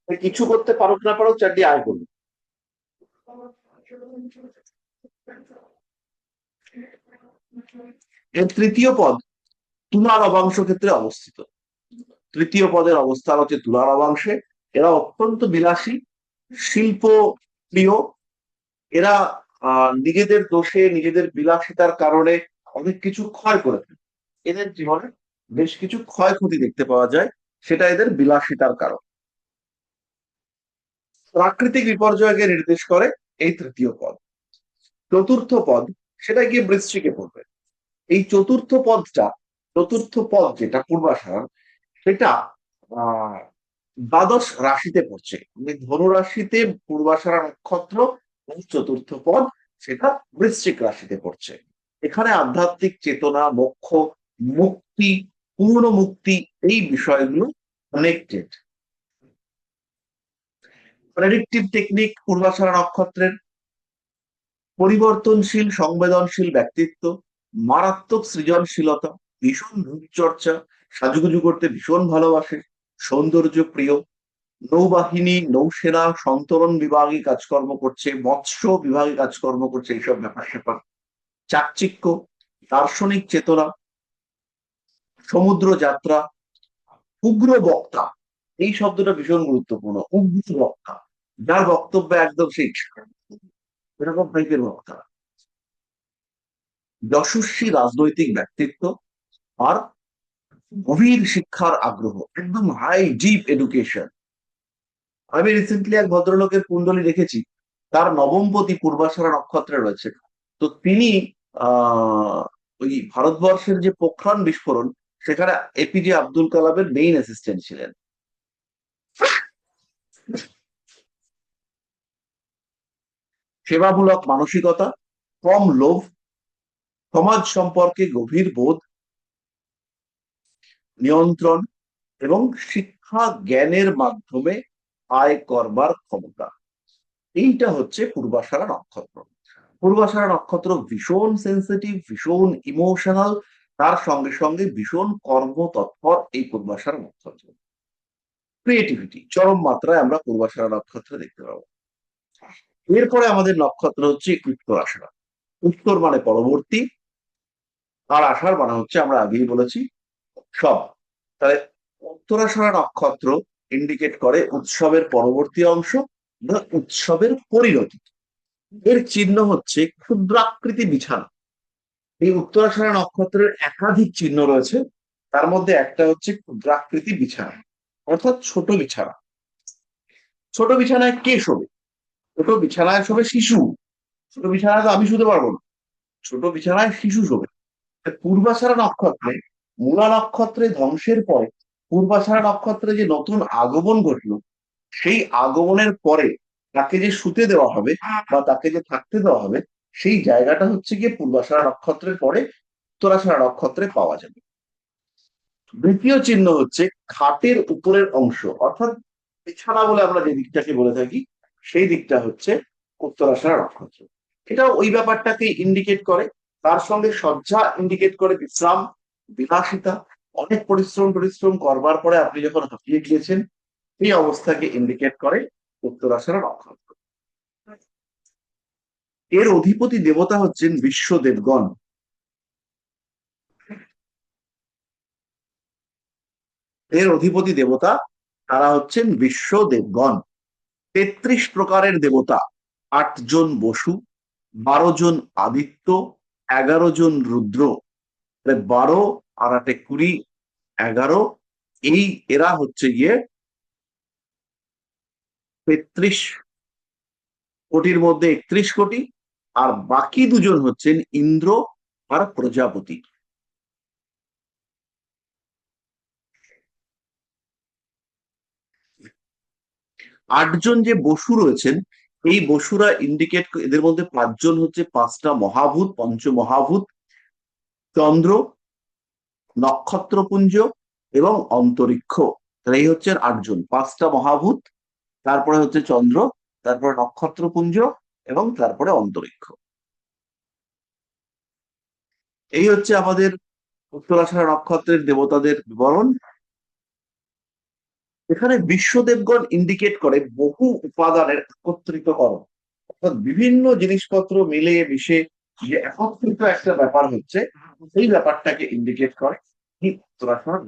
সে কিছু করতে পারুক না পারুক, চারটি আয় করবে। এর তৃতীয় পদ তুলা নবাংশ ক্ষেত্রে অবস্থিত। তৃতীয় পদের অবস্থান হচ্ছে তুলা নবাংশে। এরা অত্যন্ত বিলাসী, শিল্প প্রিয়। এরা নিজেদের দোষে, নিজেদের বিলাসিতার কারণে অনেক কিছু ক্ষয় করে ফেলে। এদের জীবনে বেশ কিছু ক্ষয়ক্ষতি দেখতে পাওয়া যায়, সেটা এদের বিলাসিতার কারণ। প্রাকৃতিক বিপর্যয়কে নির্দেশ করে এই তৃতীয় পদ। চতুর্থ পদ, সেটা গিয়ে বৃশ্চিকে পড়বে। এই চতুর্থ পদ যেটা পূর্বাষাঢ়, সেটা আহ দ্বাদশ রাশিতে পড়ছে। মানে ধনু রাশিতে পূর্বাষাঢ়া নক্ষত্র, এবং চতুর্থ পদ সেটা বৃশ্চিক রাশিতে পড়ছে। এখানে আধ্যাত্মিক চেতনা, মোক্ষ, মুক্তি, পূর্ণ মুক্তি, এই বিষয়গুলো কানেক্টেড। প্রেডিক্টিভ টেকনিক পূর্বাষাঢ়া নক্ষত্রের, পরিবর্তনশীল সংবেদনশীল ব্যক্তিত্ব, মারাত্মক সৃজনশীলতা, ভীষণ রূপচর্চা, সাজুগুজু করতে ভীষণ ভালোবাসে, সৌন্দর্য প্রিয়, নৌবাহিনী, নৌসেনা, সন্তরণ বিভাগে কাজকর্ম করছে, মৎস্য বিভাগে কাজকর্ম করছে, এইসব ব্যাপার স্যাপার। চাকচিক্য, দার্শনিক চেতনা, সমুদ্র যাত্রা, উগ্র বক্তা, এই শব্দটা ভীষণ গুরুত্বপূর্ণ। উগ্র বক্তা, যার বক্তব্য একদম সেই এরকম টাইপের বক্তা। যশস্বী রাজনৈতিক ব্যক্তিত্ব, আর গভীর শিক্ষার আগ্রহ, একদম হাই ডিপ এডুকেশন। আমি রিসেন্টলি এক ভদ্রলোকের কুণ্ডলী দেখেছি, তার নবমপতি পূর্বাষাঢ়া নক্ষত্রে রয়েছে। তো তিনি আহ ওই ভারতবর্ষের যে পোখরান বিস্ফোরণ, সেখানে এপিজে আব্দুল কালামের মেইন অ্যাসিস্ট্যান্ট ছিলেন। সেবামূলক মানসিকতা, কম লোভ, সমাজ সম্পর্কে গভীর বোধ, নিয়ন্ত্রণ এবং শিক্ষা জ্ঞানের মাধ্যমে আয় করবার ক্ষমতা। এইটা হচ্ছে পূর্বাষাঢ়া নক্ষত্র। পূর্বাষাঢ়া নক্ষত্র ভীষণ সেন্সিটিভ, ভীষণ ইমোশনাল, তার সঙ্গে সঙ্গে ভীষণ কর্মতৎপর এই পূর্বাষাঢ়া নক্ষত্র। ক্রিয়েটিভিটি চরম মাত্রায় আমরা পূর্বাষাঢ়া নক্ষত্রে দেখতে পাবো। এরপরে আমাদের নক্ষত্র হচ্ছে উত্তরাষাঢ়া। উত্তর মানে পরবর্তী, আর আষাঢ় মানে হচ্ছে আমরা আগেই বলেছি সব। তাহলে উত্তরাষাঢ়া নক্ষত্র ইন্ডিকেট করে উৎসবের পরবর্তী অংশ বা উৎসবের পরিণতি। এর চিহ্ন হচ্ছে ক্ষুদ্রাকৃতি বিছানা। এই উত্তরাষাঢ়া নক্ষত্রের একাধিক চিহ্ন রয়েছে, তার মধ্যে একটা হচ্ছে ক্ষুদ্রাকৃতি বিছানা, অর্থাৎ ছোট বিছানা। ছোট বিছানায় কে শোবে? ছোট বিছানায় শোবে শিশু। ছোট বিছানায় তো আমি শুতে পারবো না, ছোট বিছানায় শিশু শোবে। পূর্বাষাঢ়া নক্ষত্রে, মূলা নক্ষত্রে ধ্বংসের পরে পূর্বাষাঢ়া নক্ষত্রে যে নতুন আগমন ঘটলো, সেই আগমনের পরে তাকে যে শুতে দেওয়া হবে বা তাকে যে থাকতে দেওয়া হবে, সেই জায়গাটা হচ্ছে গিয়ে পূর্বাষাঢ়া নক্ষত্রের পরে উত্তরাষাঢ়া নক্ষত্রে পাওয়া যাবে। দ্বিতীয় চিহ্ন হচ্ছে খাটের উপরের অংশ, অর্থাৎ বিছানা বলে আমরা যে দিকটাকে বলে থাকি, সেই দিকটা হচ্ছে উত্তরাষাঢ়া নক্ষত্র। এটা ওই ব্যাপারটাকে ইন্ডিকেট করে। তার সঙ্গে শয্যা ইন্ডিকেট করে বিশ্রাম, বিলাসিতা। অনেক পরিশ্রম পরিশ্রম করবার পরে আপনি যখন হাঁপিয়ে গিয়েছেন, এই অবস্থাকে ইন্ডিকেট করে উত্তরাষাঢ়া নক্ষত্র। এর অধিপতি দেবতা হচ্ছেন বিশ্ব দেবগণ। এর অধিপতি দেবতা তারা হচ্ছেন বিশ্ব দেবগণ। ৩৩ প্রকারের দেবতা, ৮ জন বসু, ১২ জন আদিত্য, ১১ জন রুদ্র। ১২ আর ৮ এ ২০, ১১, এই এরা হচ্ছে গিয়ে ৩৩ কোটির মধ্যে ৩১ কোটি। আর বাকি দুজন হচ্ছেন ইন্দ্র আর প্রজাপতি। ৮ জন যে বসু রয়েছেন, এই বসুরা ইন্ডিকেট, এদের মধ্যে ৫ জন হচ্ছে ৫টা মহাভূত, পঞ্চমহাভূত: চন্দ্র, নক্ষত্রপুঞ্জ এবং অন্তরিক্ষ। তাহলে এই হচ্ছেন ৮ জন, ৫টা মহাভূত, তারপরে হচ্ছে চন্দ্র, তারপরে নক্ষত্রপুঞ্জ এবং তারপরে অন্তরিক্ষ। এই হচ্ছে আমাদের উত্তরাষাঢ়া নক্ষত্রের দেবতাদের বিবরণ। এখানে বিশ্বদেবগণ ইন্ডিকেট করে বহু উপাদানের একত্রিতকরণ, অর্থাৎ বিভিন্ন জিনিসপত্র মিলে মিশে যে একত্রিত একটা ব্যাপার হচ্ছে, সেই ব্যাপারটাকে ইন্ডিকেট করে কি উত্তরাষাঢ়।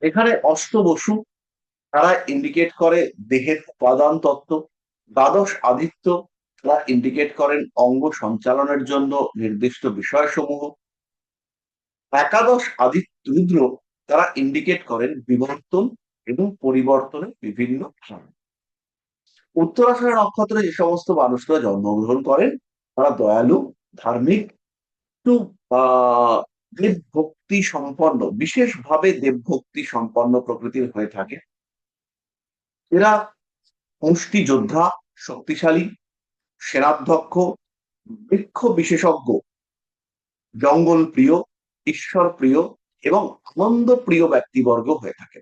এখানে অষ্টবসু, তারা ইন্ডিকেট করে দেহের উপাদান তত্ত্ব। দ্বাদশ আদিত্য, তারা ইন্ডিকেট করেন অঙ্গ সঞ্চালনের জন্য নির্দিষ্ট বিষয়সমূহ। একাদশ আদিত্য রুদ্র, তারা ইন্ডিকেট করেন বিবর্তন এবং পরিবর্তনের বিভিন্ন ধরন। উত্তরাষাঢ়া নক্ষত্রে যে সমস্ত মানুষরা জন্মগ্রহণ করেন, তারা দয়ালু, ধার্মিক, একটু দেবভক্তি সম্পন্ন, বিশেষভাবে দেবভক্তি সম্পন্ন প্রকৃতির হয়ে থাকে। এরা মুষ্টি যোদ্ধা, শক্তিশালী, সেনাধ্যক্ষ, বৃক্ষ বিশেষজ্ঞ, জঙ্গল প্রিয়, ঈশ্বর প্রিয় এবং আনন্দ প্রিয় ব্যক্তিবর্গ হয়ে থাকে।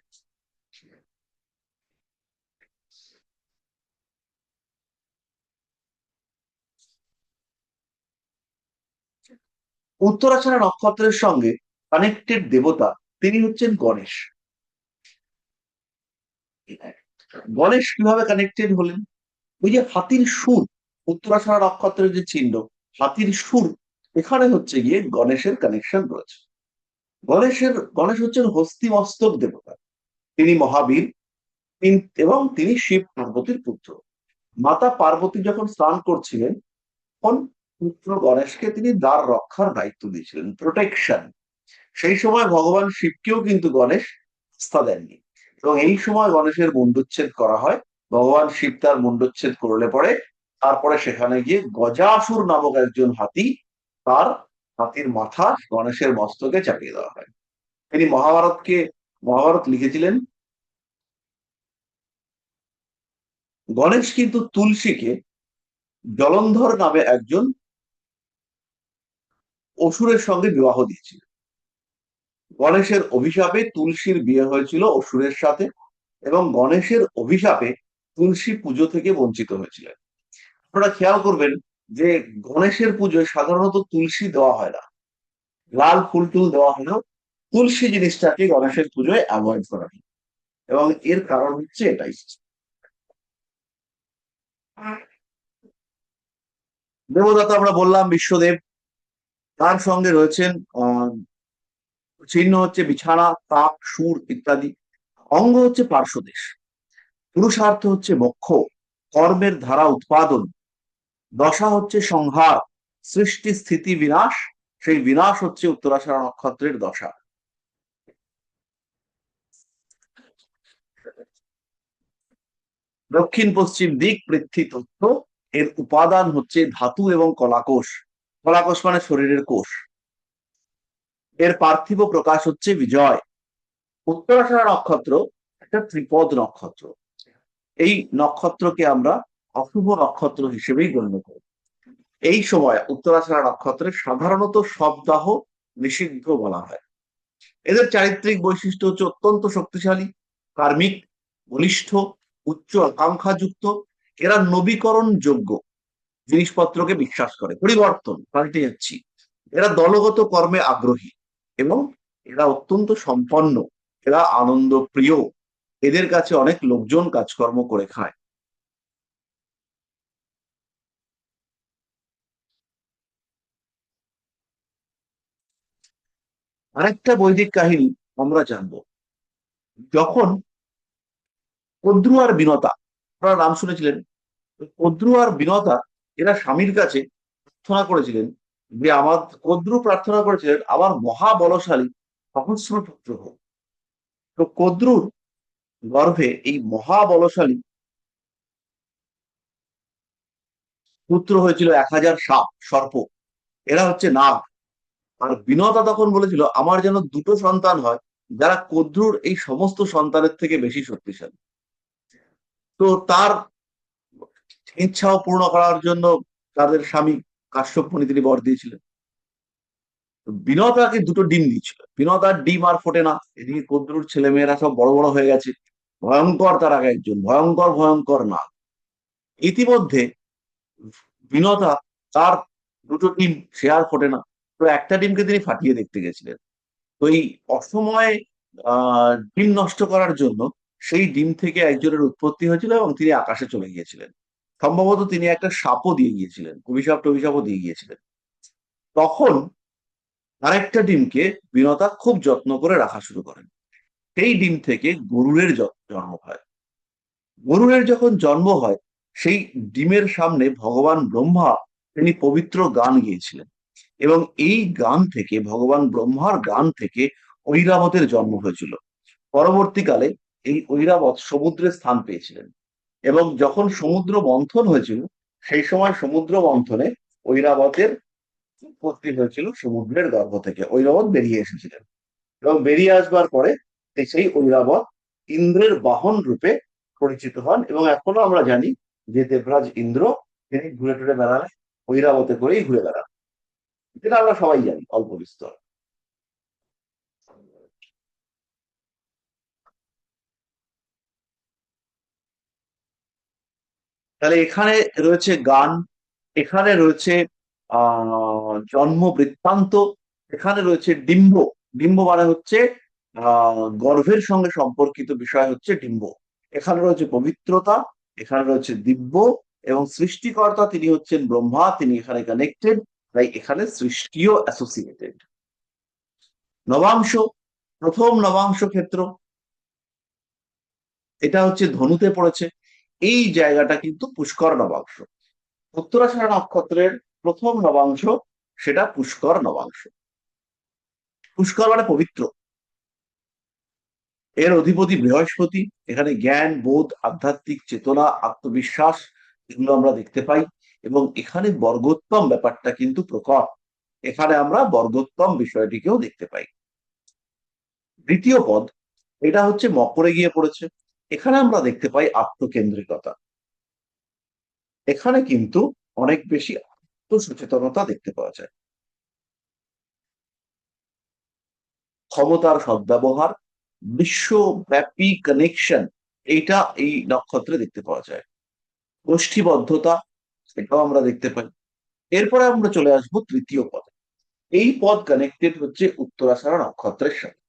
উত্তরাষাঢ়া নক্ষত্রের সঙ্গে কানেক্টেড দেবতা তিনি হচ্ছেন গণেশ। গণেশ কিভাবে কানেক্টেড হলেন? ওই যে হাতির সুর, উত্তরাষাঢ়া নক্ষত্রের যে চিহ্ন হাতির সুর, এখানে হচ্ছে গিয়ে গণেশের কানেকশন রয়েছে। গণেশ হচ্ছেন হস্তিমস্তক দেবতা। তিনি মহাবীর, এবং তিনি শিব পার্বতীর পুত্র। মাতা পার্বতী যখন স্নান করছিলেন তখন পুত্র গণেশকে তিনি দ্বার রক্ষার দায়িত্ব দিয়েছিলেন, প্রোটেকশন। সেই সময় ভগবান শিবকেও কিন্তু গণেশ আস্থা দেননি, এবং এই সময় গণেশের মুন্ডুচ্ছেদ করা হয়। ভগবান শিব তার মুন্ডুচ্ছেদ করলে পরে তারপরে সেখানে গিয়ে গজাসুর নামক একজন হাতি, তার হাতির মাথা গণেশের মস্তকে চাপিয়ে দেওয়া হয়। তিনি মহাভারত লিখেছিলেন। গণেশ কিন্তু তুলসীকে জলন্ধর নামে একজন অসুরের সঙ্গে বিবাহ দিয়েছিল। গণেশের অভিশাপে তুলসীর বিয়ে হয়েছিল অসুরের সাথে, এবং গণেশের অভিশাপে তুলসী পুজো থেকে বঞ্চিত হয়েছিলেন। আপনারা খেয়াল করবেন যে গণেশের পুজোয় সাধারণত তুলসী দেওয়া হয় না, লাল ফুল টুল দেওয়া হয় না। তুলসী জিনিসটাকে গণেশের পুজোয় অ্যাভয়েড করা হয়, এবং এর কারণ হচ্ছে এটাই। দেবদাতা আমরা বললাম বিশ্বদেব, তার সঙ্গে রয়েছেন আহ চিহ্ন হচ্ছে বিছানা, তাপ, সুর ইত্যাদি। অঙ্গ হচ্ছে পার্শ্বদেশ। পুরুষার্থ হচ্ছে মোক্ষ, কর্মের ধারা উৎপাদন। দশা হচ্ছে সংহার, সৃষ্টি স্থিতি বিনাশ। সেই বিনাশ হচ্ছে উত্তরাষাঢ়া নক্ষত্রের দশা। দক্ষিণ পশ্চিম দিক পৃথ্বী তত্ত্ব। এর উপাদান হচ্ছে ধাতু এবং কলাকোষ। কলাকোষ মানে শরীরের কোষ। এর পার্থিব প্রকাশ হচ্ছে বিজয়। উত্তরাষাঢ়া নক্ষত্র একটা ত্রিপদ নক্ষত্র। এই নক্ষত্রকে আমরা অশুভ নক্ষত্র হিসেবেই গণ্য করি। এই সময় উত্তরাষাঢ়া নক্ষত্রে সাধারণত শবদাহ নিষিদ্ধ বলা হয়। এদের চারিত্রিক বৈশিষ্ট্য হচ্ছে অত্যন্ত শক্তিশালী, কার্মিক, বলিষ্ঠ, উচ্চ আকাঙ্ক্ষাযুক্ত। এরা নবীকরণ যোগ্য জিনিসপত্রকে বিশ্বাস করে, পরিবর্তন, পাল্টে যাচ্ছি। এরা দলগত কর্মে আগ্রহী, এবং এরা অত্যন্ত সম্পন্ন। এরা আনন্দ প্রিয়। এদের কাছে অনেক লোকজন কাজকর্ম করে খায়। আরেকটা বৈদিক কাহিনী আমরা জানবো। যখন কদ্রু আর বিনতা, আপনারা নাম শুনেছিলেন, কদ্রু আর বিনতা এরা স্বামীর কাছে প্রার্থনা করেছিলেন যে কদ্রু প্রার্থনা করেছিলেন আমার মহাবলশালী সহস্র পুত্র হোক। তো কদ্রুর গর্ভে এই মহাবলশালী পুত্র হয়েছিল 1000 সাপ, সর্প। এরা হচ্ছে নাগ। আর বিনতা তখন বলেছিল আমার যেন দুটো সন্তান হয় যারা কদ্রুর এই সমস্ত সন্তানের থেকে বেশি শক্তিশালী। তো তার ইচ্ছাও পূর্ণ করার জন্য তাদের স্বামী কাশ্যপ মুনি তিনি বর দিয়েছিলেন। বিনতাকে দুটো ডিম দিয়েছিল। বিনতার ডিম আর ফোটে না, এদিকে কদ্রুর ছেলে মেয়েরা সব বড় বড় হয়ে গেছে। ভয়ঙ্কর তার আগে একজন ভয়ঙ্কর ভয়ঙ্কর না। ইতিমধ্যে বিনতা তার দুটো ডিম সে আর ফোটে না, তো একটা ডিমকে তিনি ফাটিয়ে দেখতে গেছিলেন। তো এই অসময়ে ডিম নষ্ট করার জন্য সেই ডিম থেকে একজনের উৎপত্তি হয়েছিল, এবং তিনি আকাশে চলে গিয়েছিলেন। সম্ভবত তিনি একটা সাপও দিয়ে গিয়েছিলেন, অভিশাপ টভিশাপও দিয়ে গিয়েছিলেন। তখন আরেকটা ডিমকে বিনতা খুব যত্ন করে রাখা শুরু করেন। সেই ডিম থেকে গরুরের জন্ম হয়। গরুরের যখন জন্ম হয়, সেই ডিমের সামনে ভগবান ব্রহ্মা তিনি পবিত্র গান গিয়েছিলেন, এবং এই গান থেকে, ভগবান ব্রহ্মার গান থেকে ঐরাবতের জন্ম হয়েছিল। পরবর্তীকালে এই ঐরাবত সমুদ্রে স্থান পেয়েছিলেন, এবং যখন সমুদ্র মন্থন হয়েছিল সেই সময় সমুদ্র মন্থনে ঐরাবতের উৎপত্তি হয়েছিল সমুদ্রের গর্ভ থেকে। ঐরাবত বেরিয়ে এসেছিলেন, এবং বেরিয়ে আসবার পরে সেই ঐরাবত ইন্দ্রের বাহন রূপে পরিচিত হন, এবং এখনো আমরা জানি যে দেবরাজ ইন্দ্র তিনি ঘুরে টুরে বেড়ালেন, ঐরাবতে করেই ঘুরে বেড়ান, যেটা আমরা সবাই জানি অল্প বিস্তর। তাহলে এখানে রয়েছে গান, এখানে রয়েছে জন্ম বৃত্তান্ত, এখানে রয়েছে ডিম্ব। ডিম্ব মানে হচ্ছে গর্ভের সঙ্গে সম্পর্কিত বিষয় হচ্ছে ডিম্ব। এখানে রয়েছে পবিত্রতা, এখানে রয়েছে দিব্য, এবং সৃষ্টিকর্তা তিনি হচ্ছেন ব্রহ্মা, তিনি এখানে কানেক্টেড, তাই এখানে সৃষ্টিও অ্যাসোসিয়েটেড। নবাংশ, প্রথম নবাংশ ক্ষেত্র, এটা হচ্ছে ধনুতে পড়েছে। এই জায়গাটা কিন্তু পুষ্কর নবাংশ। উত্তরাষাঢ়া নক্ষত্রের প্রথম নবাংশ, সেটা পুষ্কর নবাংশ। পুষ্কর মানে পবিত্র। এর অধিপতি বৃহস্পতি, এখানে জ্ঞান, বোধ, আধ্যাত্মিক চেতনা, আত্মবিশ্বাস, এগুলো আমরা দেখতে পাই। এবং এখানে বর্গোত্তম ব্যাপারটা কিন্তু প্রকট, এখানে আমরা বর্গোত্তম বিষয়টিকেও দেখতে পাই। দ্বিতীয় পদ, এটা হচ্ছে মকরে গিয়ে পড়েছে, এখানে আমরা দেখতে পাই আত্মকেন্দ্রিকতা। এখানে কিন্তু অনেক বেশি আত্মসচেতনতা দেখতে পাওয়া যায়, ক্ষমতার সদ্ব্যবহার, বিশ্বব্যাপী কানেকশন, এইটা এই নক্ষত্রে দেখতে পাওয়া যায়। গোষ্ঠীবদ্ধতা, এটাও আমরা দেখতে পাই। এরপরে আমরা চলে আসবো তৃতীয় পদে। এই পদ কানেক্টেড হচ্ছে উত্তরাষাঢ়া নক্ষত্রের সাথে।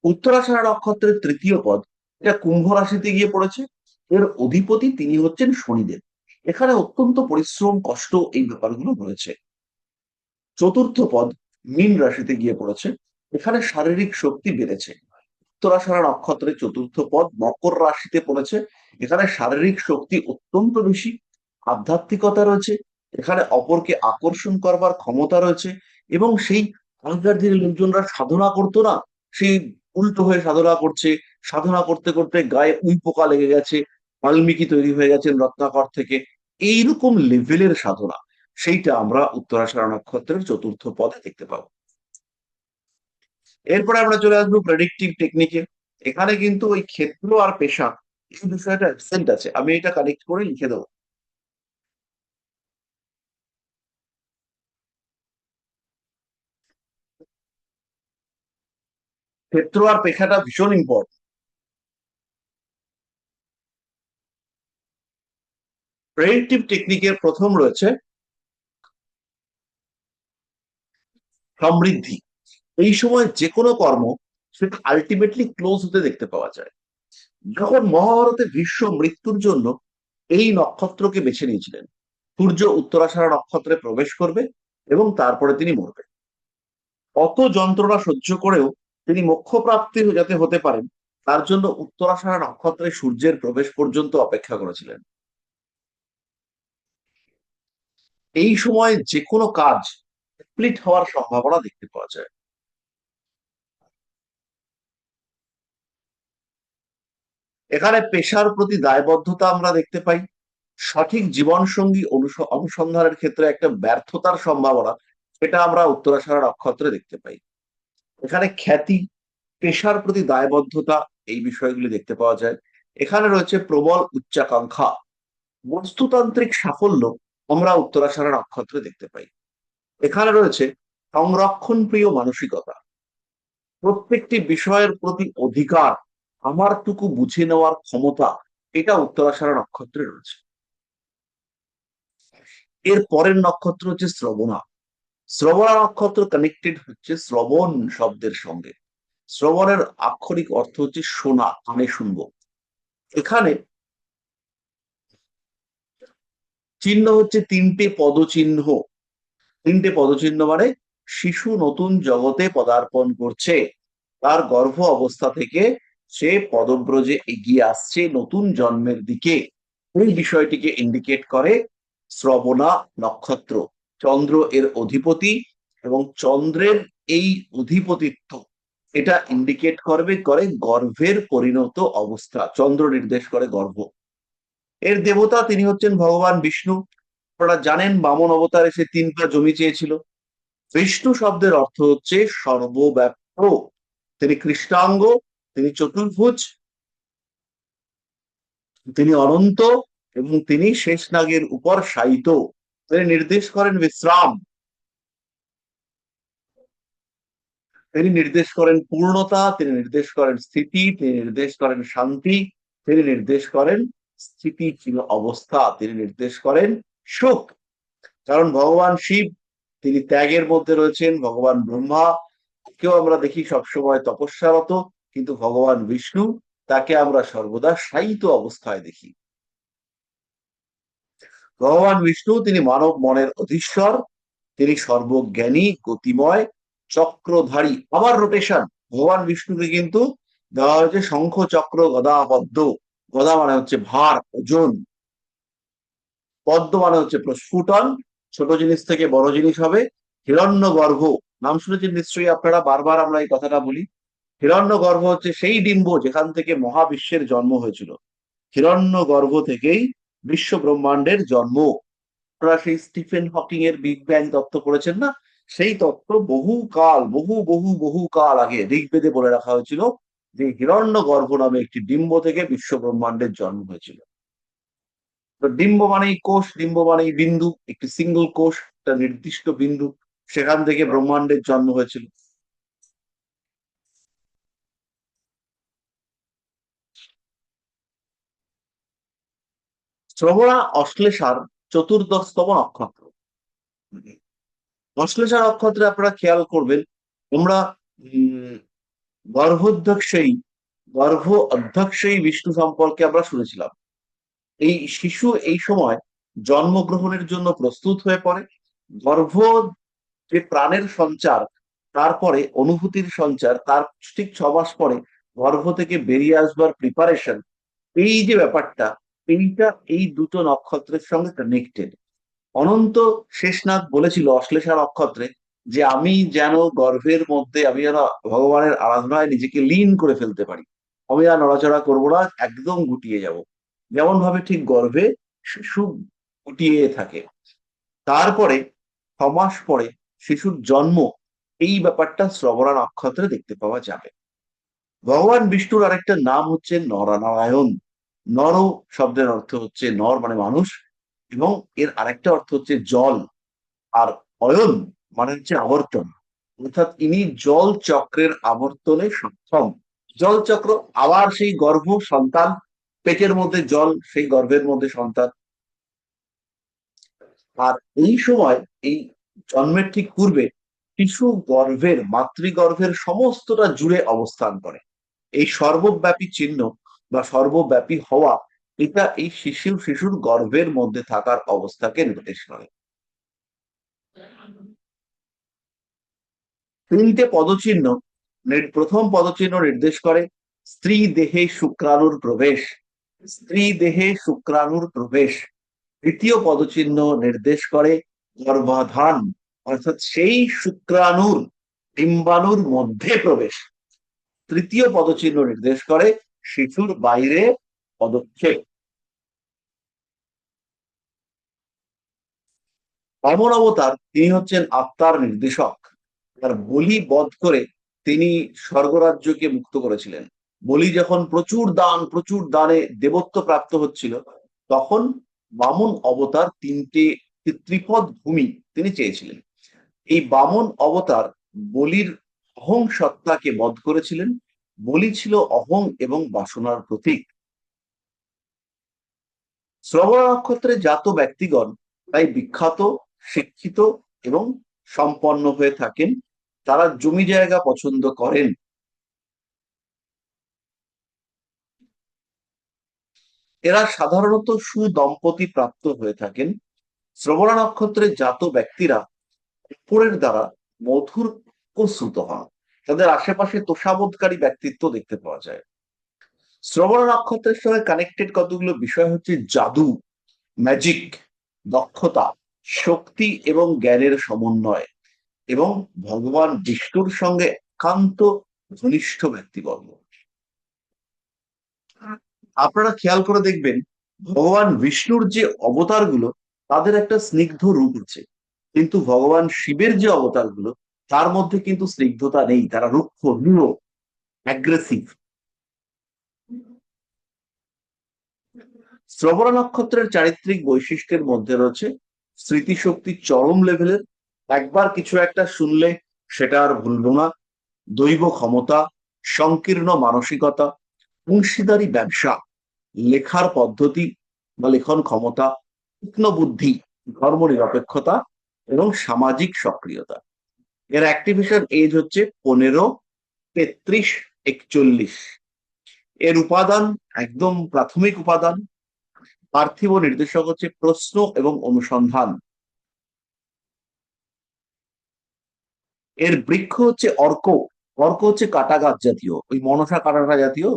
উত্তরাষাঢ়া নক্ষত্রের তৃতীয় পদ, এটা কুম্ভ রাশিতে গিয়ে পড়েছে। এর অধিপতি তিনি হচ্ছেন শনিদেব। এখানে অত্যন্ত পরিশ্রম, কষ্ট, এই ব্যাপারগুলো রয়েছে। চতুর্থ পদ মীন রাশিতে গিয়ে পড়েছে, এখানে শারীরিক শক্তি বেড়েছে। উত্তরাষাঢ়া নক্ষত্রের চতুর্থ পদ মকর রাশিতে পড়েছে, এখানে শারীরিক শক্তি অত্যন্ত বেশি, আধ্যাত্মিকতা রয়েছে, এখানে অপরকে আকর্ষণ করবার ক্ষমতা রয়েছে। এবং সেই আগেকার দিনের লোকজনরা সাধনা করতো না, সেই উল্টো হয়ে সাধনা করছে, সাধনা করতে করতে গায়ে উইপোকা লেগে গেছে, বাল্মীকি তৈরি হয়ে গেছেন রত্নাকর থেকে, এইরকম লেভেলের সাধনা, সেইটা আমরা উত্তরাষাঢ়া নক্ষত্রের চতুর্থ পদে দেখতে পাবো। এরপরে আমরা চলে আসবো প্রেডিক্টিভ টেকনিকে। এখানে কিন্তু ওই ক্ষেত্র আর পেশা, এই বিষয়টা অ্যাবসেন্ট আছে, আমি এটা কানেক্ট করে লিখে দেবো। ক্ষেত্র আর পেশাটা ভীষণ ইম্পর্টেন্ট। প্রেডিক্টিভ টেকনিকের প্রথম রয়েছে সমৃদ্ধি। এই সময় যে কোনো কর্ম সেটা আলটিমেটলি ক্লোজ হতে দেখতে পাওয়া যায়। যখন মহাভারতে ভীষ্ম মৃত্যুর জন্য এই নক্ষত্রকে বেছে নিয়েছিলেন, সূর্য উত্তরাষাঢ়া নক্ষত্রে প্রবেশ করবে এবং তারপরে তিনি মরবেন। অত যন্ত্রণা সহ্য করেও তিনি মোক্ষপ্রাপ্তি যাতে হতে পারেন, তার জন্য উত্তরাষাঢ়া নক্ষত্রে সূর্যের প্রবেশ পর্যন্ত অপেক্ষা করেছিলেন। এই সময় যে কোনো কাজ কমপ্লিট হওয়ার সম্ভাবনা দেখতে পাওয়া যায়। এখানে পেশার প্রতি দায়বদ্ধতা আমরা দেখতে পাই। সঠিক জীবনসঙ্গী অনুসন্ধানের ক্ষেত্রে একটা ব্যর্থতার সম্ভাবনা, সেটা আমরা উত্তরাষাঢ়া নক্ষত্রে দেখতে পাই। এখানে খ্যাতি, পেশার প্রতি দায়বদ্ধতা, এই বিষয়গুলি দেখতে পাওয়া যায়। এখানে রয়েছে প্রবল উচ্চাকাঙ্ক্ষা, বস্তুতান্ত্রিক সাফল্য, আমরা উত্তরাষাঢ়া নক্ষত্রে দেখতে পাই। এখানে রয়েছে সংরক্ষণ প্রিয় মানসিকতা, প্রত্যেকটি বিষয়ের প্রতি অধিকার, আমারটুকু বুঝে নেওয়ার ক্ষমতা, এটা উত্তরাষাঢ়া নক্ষত্রে রয়েছে। এর পরের নক্ষত্র হচ্ছে শ্রবণা। শ্রবণা নক্ষত্র কানেক্টেড হচ্ছে শ্রবণ শব্দের সঙ্গে। শ্রবণের আক্ষরিক অর্থ হচ্ছে শোনা, কানে শুনবো। এখানে চিহ্ন হচ্ছে তিনটে পদচিহ্ন। তিনটে পদচিহ্ন মানে শিশু নতুন জগতে পদার্পণ করছে, তার গর্ভ অবস্থা থেকে সে পদব্রজে এগিয়ে আসছে নতুন জন্মের দিকে, এই বিষয়টিকে ইন্ডিকেট করে শ্রবণা নক্ষত্র। চন্দ্র এর অধিপতি, এবং চন্দ্রের এই অধিপতিত্ব এটা ইন্ডিকেট করে গর্ভের পরিণত অবস্থা, চন্দ্র নির্দেশ করে গর্ভ। এর দেবতা তিনি হচ্ছেন ভগবান বিষ্ণু। আপনারা জানেন বামন অবতার এসে 3 পা জমি চেয়েছিল। বিষ্ণু শব্দের অর্থ হচ্ছে সর্বব্যাপ্ত, তিনি কৃষ্ণাঙ্গ, তিনি চতুর্ভুজ, তিনি অনন্ত, এবং তিনি শেষ নাগের উপর শায়িত। তিনি নির্দেশ করেন বিশ্রাম, তিনি নির্দেশ করেন পূর্ণতা, তিনি নির্দেশ করেন স্থিতি, তিনি নির্দেশ করেন শান্তি, তিনি নির্দেশ করেন স্থিতিশীল অবস্থা, তিনি নির্দেশ করেন সুখ। কারণ ভগবান শিব তিনি ত্যাগের মধ্যে রয়েছেন, ভগবান ব্রহ্মা কেও আমরা দেখি সবসময় তপস্যারত, কিন্তু ভগবান বিষ্ণু তাকে আমরা সর্বদা শায়িত অবস্থায় দেখি। ভগবান বিষ্ণু তিনি মানব মনের অধীশ্বর, তিনি সর্বজ্ঞানী, গতিময়, চক্রধারী। আবার রোটেশন, ভগবান বিষ্ণুকে কিন্তু দেওয়া হয়েছে শঙ্খ চক্র গদা পদ্ম। গদা মানে হচ্ছে ভার, ওজন, পদ্ম মানে হচ্ছে প্রস্ফুটন, ছোট জিনিস থেকে বড় জিনিস হবে। হিরণ্যগর্ভ, নাম শুনেছেন নিশ্চয়ই আপনারা, বারবার আমরা এই কথাটা বলি। হিরণ্যগর্ভ হচ্ছে সেই ডিম্ব যেখান থেকে মহাবিশ্বের জন্ম হয়েছিল। হিরণ্যগর্ভ থেকেই বিশ্ব ব্রহ্মাণ্ডের জন্ম। আপনারা সেই স্টিফেন হকিং এর বিগ ব্যাং তত্ত্ব পড়েছেন না? সেই তত্ত্ব বহুকাল, বহু কাল আগে ঋগ্বেদে বলে রাখা হয়েছিল যে হিরণ্যগর্ভ নামে একটি ডিম্ব থেকে বিশ্ব ব্রহ্মাণ্ডের জন্ম হয়েছিল। তো ডিম্ব মানেই কোষ, ডিম্ব মানেই বিন্দু, একটি সিঙ্গল কোষ, একটা নির্দিষ্ট বিন্দু, সেখান থেকে ব্রহ্মাণ্ডের জন্ম হয়েছিল। শ্রবণা অশ্লেষার চতুর্দশতম নক্ষত্র। অশ্লেষা নক্ষত্রে আপনারা খেয়াল করবেন, আমরা উম গর্ভোধ্যক্ষেই গর্ভ অধ্যক্ষেই বিষ্ণু সম্পর্কে আমরা শুনেছিলাম। এই শিশু এই সময় জন্মগ্রহণের জন্য প্রস্তুত হয়ে পড়ে। গর্ভ যে প্রাণের সঞ্চার, তারপরে অনুভূতির সঞ্চার, তার ঠিক 6 মাস পরে গর্ভ থেকে বেরিয়ে আসবার প্রিপারেশন, এই যে ব্যাপারটা, এইটা এই দুটো নক্ষত্রের সঙ্গে কানেক্টেড। অনন্ত শেষনাগ বলেছিল অশ্লেষা নক্ষত্রে যে আমি যেন গর্ভের মধ্যে, আমি যেন ভগবানের আরাধনায় নিজেকে লীন করে ফেলতে পারি, আমি আর নড়াচড়া করবো না, একদম গুটিয়ে যাব। যেমন ভাবে ঠিক গর্ভে শিশু গুটিয়ে থাকে, তারপরে 6 মাস পরে শিশুর জন্ম, এই ব্যাপারটা শ্রবণা নক্ষত্রে দেখতে পাওয়া যাবে। ভগবান বিষ্ণুর আরেকটা নাম হচ্ছে নরনারায়ণ। নর শব্দের অর্থ হচ্ছে নর মানে মানুষ, এবং এর আরেকটা অর্থ হচ্ছে জল। আর অয়ন মানে হচ্ছে আবর্তন, অর্থাৎ ইনি জল চক্রের আবর্তনে সক্ষম। জল চক্র, আবার সেই গর্ভ, সন্তান, পেটের মধ্যে জল, সেই গর্ভের মধ্যে সন্তান। আর এই সময়, এই জন্মের ঠিক পূর্বে শিশু গর্ভের, মাতৃগর্ভের সমস্তটা জুড়ে অবস্থান করে। এই সর্বব্যাপী চিহ্ন বা সর্বব্যাপী হওয়া, এটা এই শিশুর গর্ভের মধ্যে থাকার অবস্থাকে নির্দেশ করে। 3টে পদচিহ্ন, প্রথম পদচিহ্ন নির্দেশ করে স্ত্রী দেহে শুক্রাণুর প্রবেশ, স্ত্রী দেহে শুক্রাণুর প্রবেশ। তৃতীয় পদচিহ্ন নির্দেশ করে গর্ভাধান, অর্থাৎ সেই শুক্রাণুর ডিম্বাণুর মধ্যে প্রবেশ। তৃতীয় পদচিহ্ন নির্দেশ করে শিশুর বাইরে পদক্ষেপ। বামন অবতার তিনি হচ্ছেন আত্মার নির্দেশক। তার বলি বধ করে তিনি স্বর্গরাজ্যকে মুক্ত করেছিলেন। বলি যখন প্রচুর দানে দেবত্ব প্রাপ্ত হচ্ছিল, তখন বামন অবতার 3টে ত্রিপদ ভূমি তিনি চেয়েছিলেন। এই বামন অবতার বলির অহং সত্তাকে বধ করেছিলেন। বলি ছিল অহং এবং বাসনার প্রতীক। শ্রবণ নক্ষত্রে জাত ব্যক্তিগণ তাই বিখ্যাত, শিক্ষিত এবং সম্পন্ন হয়ে থাকেন। তারা জমি জায়গা পছন্দ করেন। এরা সাধারণত সুদম্পতি প্রাপ্ত হয়ে থাকেন। শ্রবণা নক্ষত্রে জাত ব্যক্তিরা অপরের দ্বারা মধুর প্রস্তুত হন। তাদের আশেপাশে তোষাবোধকারী ব্যক্তিত্ব দেখতে পাওয়া যায়। শ্রবণা নক্ষত্রের সঙ্গে কানেক্টেড কতগুলো বিষয় হচ্ছে জাদু, ম্যাজিক, দক্ষতা, শক্তি এবং জ্ঞানের সমন্বয়, এবং ভগবান বিষ্ণুর সঙ্গে একান্ত ঘনিষ্ঠ ব্যক্তিবর্গ। আপনারা খেয়াল করে দেখবেন, ভগবান বিষ্ণুর যে অবতারগুলো, তাদের একটা স্নিগ্ধ রূপ আছে, কিন্তু ভগবান শিবের যে অবতারগুলো, তার মধ্যে কিন্তু স্নিগ্ধতা নেই, তারা রুক্ষ, নিরো। অ্যাগ্রেসিভ। শ্রবণ নক্ষত্রের চারিত্রিক বৈশিষ্ট্যের মধ্যে রয়েছে স্মৃতিশক্তি চরম লেভেলের, একবার কিছু একটা শুনলে সেটা আর ভুলবো না, দৈব ক্ষমতা, সংকীর্ণ মানসিকতা, অংশীদারি ব্যবসা, লেখার পদ্ধতি বা লেখন ক্ষমতা, তীক্ষ্ণ বুদ্ধি, ধর্ম নিরপেক্ষতা এবং সামাজিক সক্রিয়তা। এর অ্যাক্টিভেশন এজ হচ্ছে 15, 33, 41। এর উপাদান, একদম প্রাথমিক উপাদান, পার্থিব নির্দেশক হচ্ছে প্রশ্ন এবং অনুসন্ধান। এর বৃক্ষ হচ্ছে অর্ক। অর্ক হচ্ছে কাটা গাছ জাতীয়, ওই মনসা কাটাটা জাতীয়।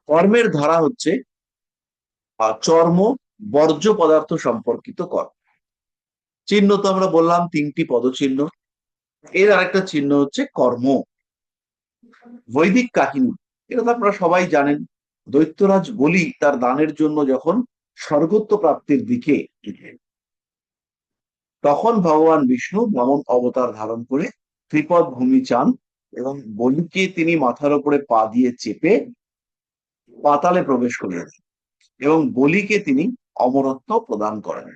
কর্মের ধারা হচ্ছে চর্ম, বর্জ্য পদার্থ সম্পর্কিত কর্ম। চিহ্ন তো আমরা বললাম তিনটি পদচিহ্ন। এর আরেকটা চিহ্ন হচ্ছে কর্ম। বৈদিক কাহিনী, এটা তো আপনারা সবাই জানেন। দৈত্যরাজ বলি তার দানের জন্য যখন স্বর্গত্ব প্রাপ্তির দিকে, তখন ভগবান বিষ্ণু বামন অবতার ধারণ করে ত্রিপদ ভূমি চান এবং বলিকে তিনি মাথার উপরে পা দিয়ে চেপে পাতালে প্রবেশ করিয়ে দেন এবং বলিকে তিনি অমরত্ব প্রদান করেন।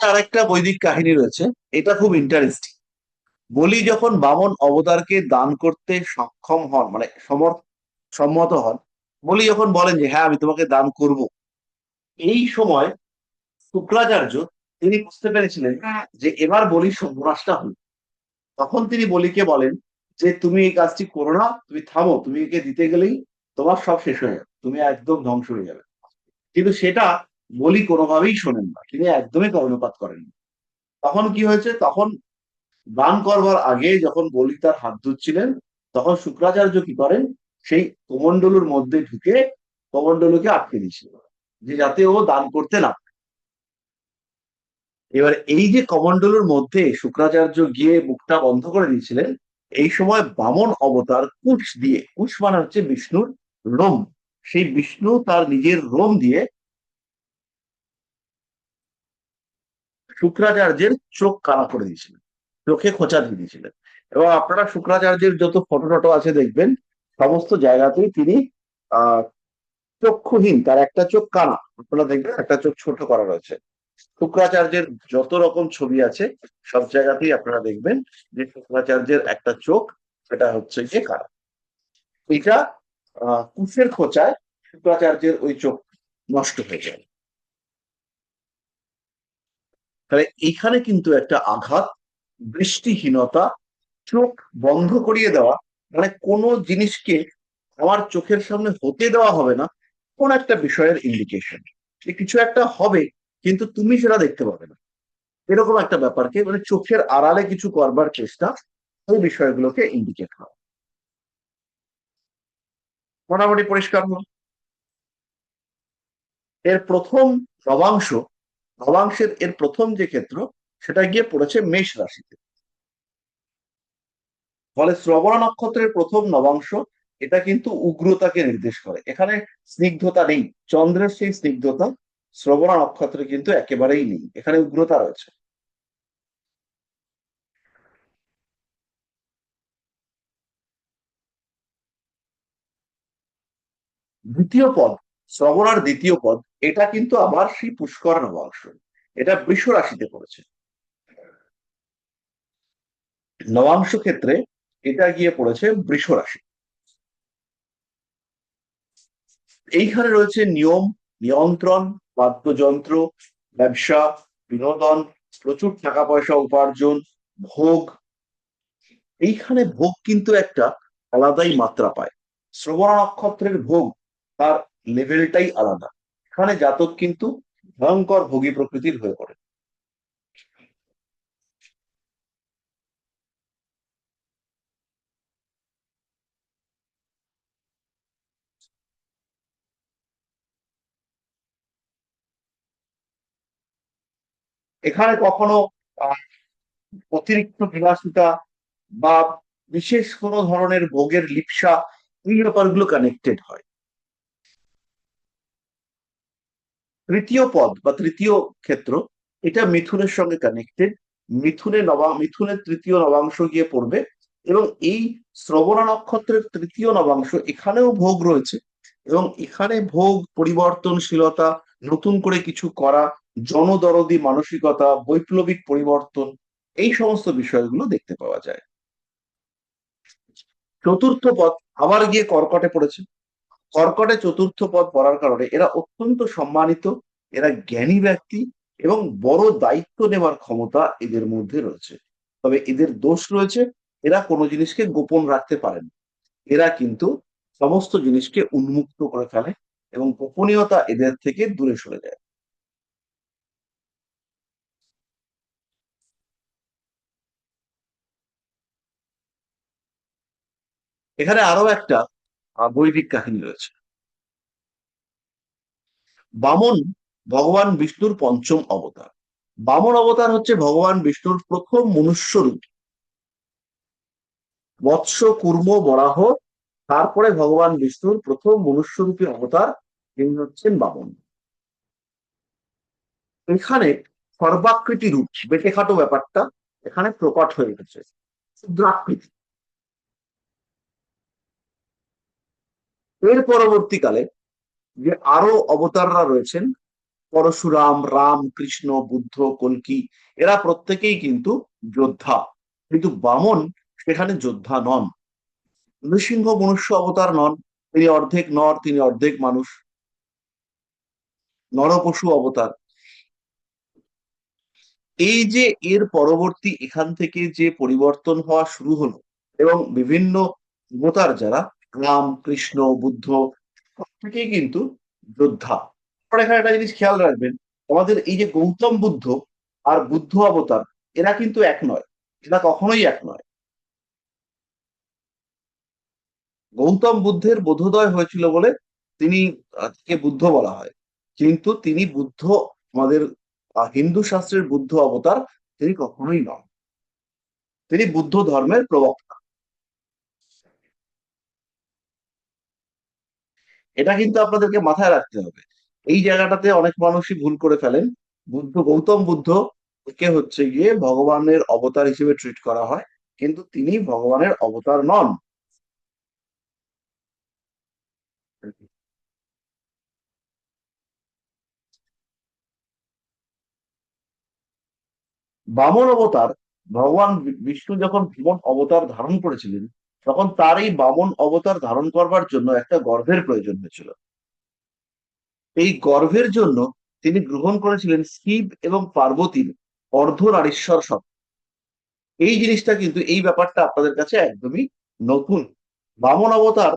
আর একটা বৈদিক কাহিনী রয়েছে, এটা খুব ইন্টারেস্টিং। বলি যখন বামন অবতারকে দান করতে সক্ষম হন, মানে সম্মত হন, বলি যখন বলেন যে হ্যাঁ আমি তোমাকে দান করব, এই সময় শুক্রাচার্য তিনি বুঝতে পেরেছিলেন যে এবার বলির সর্বনাশটা হল। তখন তিনি বলিকে বলেন যে তুমি এই কাজটি করো না, তুমি থামো, তুমি একে দিতে গেলেই তোমার সব শেষ হয়ে যাবে, তুমি একদম ধ্বংস হয়ে যাবে। কিন্তু সেটা বলি কোনোভাবেই শোনেন না, তিনি একদমই কর্ণপাত করেন না। তখন কি হয়েছে, তখন দান করবার আগে যখন বলি তার হাত ধুচ্ছিলেন, তখন শুক্রাচার্য কি করেন, সেই কমণ্ডলুর মধ্যে ঢুকে কমণ্ডলুকে আটকে দিয়েছিল, যে যাতে ও দান করতে না পারে। এবার এই যে কমণ্ডলুর মধ্যে শুক্রাচার্য গিয়ে মুখটা বন্ধ করে দিয়েছিলেন, এই সময় বামন অবতার কুশ দিয়ে, কুশ মানে হচ্ছে বিষ্ণুর রোম, সেই বিষ্ণু তার নিজের রোম দিয়ে শুক্রাচার্যের চোখ কানা করে দিয়েছিলেন, চোখে খোঁচা দিয়ে দিয়েছিলেন। এবং আপনারা শুক্রাচার্যের যত ফটো টটো আছে দেখবেন, সমস্ত জায়গাতেই তিনি আহ চক্ষুহীন, তার একটা চোখ কানা, আপনারা দেখবেন একটা চোখ ছোট করা রয়েছে। শুক্রাচার্যের যত রকম ছবি আছে সব জায়গাতেই আপনারা দেখবেন যে শুক্রাচার্যের একটা চোখ, সেটা হচ্ছে গিয়ে কানা। এটা কুশের খোঁচায় শুক্রাচার্যের ওই চোখ নষ্ট হয়ে যায়। তাহলে এইখানে কিন্তু একটা আঘাত, দৃষ্টিহীনতা, চোখ বন্ধ করিয়ে দেওয়া, মানে কোনো জিনিসকে আমার চোখের সামনে হতে দেওয়া হবে না, কোন একটা বিষয়ের ইন্ডিকেশন যে কিছু একটা হবে কিন্তু তুমি সেটা দেখতে পাবে না, এরকম একটা ব্যাপারকে, মানে চোখের আড়ালে কিছু করবার চেষ্টা, ওই বিষয়গুলোকে ইন্ডিকেট করে। মোটামুটি পরিষ্কার হলো। এর প্রথম নবাংশ, নবাংশের এর প্রথম যে ক্ষেত্র, সেটা গিয়ে পড়েছে মেষ রাশিতে। ফলে শ্রবণ নক্ষত্রের প্রথম নবাংশ, এটা কিন্তু উগ্রতাকে নির্দেশ করে। এখানে স্নিগ্ধতা নেই, চন্দ্রের সেই স্নিগ্ধতা শ্রবণ নক্ষত্রে কিন্তু একেবারেই নেই, এখানে উগ্রতা রয়েছে। দ্বিতীয় পদ, শ্রবণার দ্বিতীয় পদ, এটা কিন্তু আবার সেই পুষ্কর নবাংশ, এটা বৃষ রাশিতে পড়েছে। নবাংশ ক্ষেত্রে এটা গিয়ে পড়েছে বৃষ রাশি। এইখানে রয়েছে নিয়ম, নিয়ন্ত্রণ, বাদ্যযন্ত্র, ব্যবসা, বিনোদন, প্রচুর টাকা পয়সা উপার্জন, ভোগ। এইখানে ভোগ কিন্তু একটা আলাদাই মাত্রা পায়। শ্রবণ নক্ষত্রের ভোগ, তার লেভেলটাই আলাদা। এখানে জাতক কিন্তু ভয়ঙ্কর ভোগী প্রকৃতির হয়ে পড়ে। এখানে কখনো আহ, অতিরিক্ত বিলাসিতা বা বিশেষ কোনো ধরনের ভোগের লিপ্সা, এই ব্যাপারগুলো কানেক্টেড হয়। তৃতীয় পদ বা তৃতীয় ক্ষেত্র, এটা মিথুনের সঙ্গে কানেক্টেড। মিথুনের তৃতীয় নবাংশ গিয়ে পড়বে, এবং এই শ্রবণা নক্ষত্রের তৃতীয় নবাংশ, এখানেও ভোগ রয়েছে। এবং এখানে ভোগ, পরিবর্তনশীলতা, নতুন করে কিছু করা, জনদরদি মানসিকতা, বৈপ্লবিক পরিবর্তন, এই সমস্ত বিষয়গুলো দেখতে পাওয়া যায়। চতুর্থ পদ আবার গিয়ে কর্কটে পড়েছে। কর্কটে চতুর্থ পদ পড়ার কারণে এরা অত্যন্ত সম্মানিত, এরা জ্ঞানী ব্যক্তি, এবং বড় দায়িত্ব নেওয়ার ক্ষমতা এদের মধ্যে রয়েছে। তবে এদের দোষ রয়েছে, এরা কোনো জিনিসকে গোপন রাখতে পারেন। এরা কিন্তু সমস্ত জিনিসকে উন্মুক্ত করে ফেলে, এবং গোপনীয়তা এদের থেকে দূরে সরে যায়। এখানে আরো একটা বৈদিক কাহিনী রয়েছে। বামন ভগবান বিষ্ণুর পঞ্চম অবতার। বামন অবতার হচ্ছে ভগবান বিষ্ণুর প্রথম মনুষ্য রূপ। মৎস্য, কুর্ম, বরাহ, তারপরে ভগবান বিষ্ণুর প্রথম মনুষ্যরূপী অবতার, তিনি হচ্ছেন বামন। এখানে সর্বাকৃতি রূপ, বেঁটেখাটো ব্যাপারটা এখানে প্রকট হয়ে উঠেছে, ক্ষুদ্রাকৃতি। এর পরবর্তীকালে যে আরো অবতাররা রয়েছেন, পরশুরাম, রাম, কৃষ্ণ, বুদ্ধ, কল্কি, এরা প্রত্যেকেই কিন্তু যোদ্ধা। কিন্তু বামন সেখানে যোদ্ধা নন। নৃসিংহ মনুষ্য অবতার নন, তিনি অর্ধেক নর, তিনি অর্ধেক মানুষ, নরপশু অবতার। এই যে এর পরবর্তী এখান থেকে যে পরিবর্তন হওয়া শুরু হলো, এবং বিভিন্ন অবতার যারা, রাম, কৃষ্ণ, বুদ্ধ, প্রত্যেকেই কিন্তু যোদ্ধা। আপনারা এখানে একটা জিনিস খেয়াল রাখবেন, আমাদের এই যে গৌতম বুদ্ধ আর বুদ্ধ অবতার, এরা কিন্তু এক নয়, এরা কখনোই এক নয়। গৌতম বুদ্ধের বোধোদয় হয়েছিল বলে তিনি তাকে বুদ্ধ বলা হয়, কিন্তু তিনি বুদ্ধ, আমাদের হিন্দু শাস্ত্রের বুদ্ধ অবতার তিনি কখনোই নন। তিনি বুদ্ধ ধর্মের প্রবক্তা। এটা কিন্তু আপনাদেরকে মাথায় রাখতে হবে। এই জায়গাটাতে অনেক মানুষই ভুল করে ফেলেন। গৌতম বুদ্ধ কে হচ্ছে গিয়ে ভগবানের অবতার হিসেবে ট্রিট করা হয়, কিন্তু তিনি ভগবানের অবতার নন। বামন অবতার, ভগবান বিষ্ণু যখন ভীমন অবতার ধারণ করেছিলেন, তখন তার এই বামন অবতার ধারণ করবার জন্য একটা গর্ভের প্রয়োজন হয়েছিল। এই গর্ভের জন্য তিনি গ্রহণ করেছিলেন শিব এবং পার্বতীর অর্ধনারীশ্বর সত্তা। এই জিনিসটা কিন্তু, এই ব্যাপারটা আপনাদের কাছে একদমই নতুন। বামন অবতার,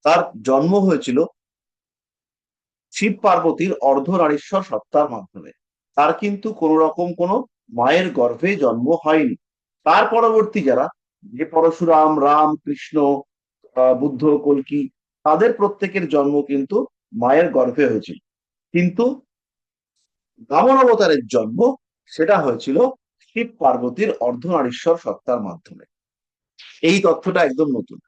তার জন্ম হয়েছিল শিব পার্বতীর অর্ধনারীশ্বর সত্তার মাধ্যমে। তার কিন্তু কোন রকম কোনো মায়ের গর্ভে জন্ম হয়নি। তার পরবর্তী যারা, যে পরশুরাম, রাম, কৃষ্ণ, বুদ্ধ, কল্কি, তাদের প্রত্যেকের জন্ম কিন্তু মায়ের গর্ভে হয়েছিল। কিন্তু বামন অবতারের জন্ম, সেটা হয়েছিল শিব পার্বতীর অর্ধনারীশ্বর সত্তার মাধ্যমে। এই তথ্যটা একদম নতুন।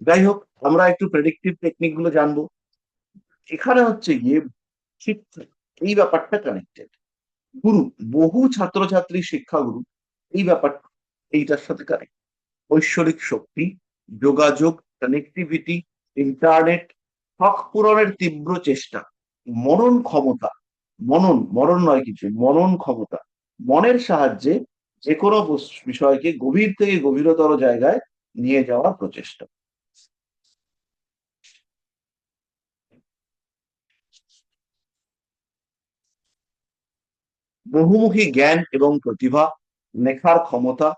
যাই হোক, আমরা একটু প্রেডিক্টিভ টেকনিক গুলো জানবো। এখানে হচ্ছে গিয়ে শিক্ষা, এই ব্যাপারটা কানেক্টেড। গুরু, বহু ছাত্রছাত্রী শিক্ষাগুরু, এই ব্যাপারটা এইটার সাথে কানেক্ট। ঐশ্বরিক শক্তি, যোগাযোগ, কানেক্টিভিটি, ইন্টারনেট, শখ পূরণের তীব্র চেষ্টা, মনন ক্ষমতা, মনন নয় কিছু, মনন ক্ষমতা, মনের সাহায্যে যে কোনো বিষয়কে গভীর থেকে গভীরতর জায়গায় নিয়ে যাওয়ার প্রচেষ্টা। বহুমুখী জ্ঞান এবং প্রতিভা, লেখার ক্ষমতা,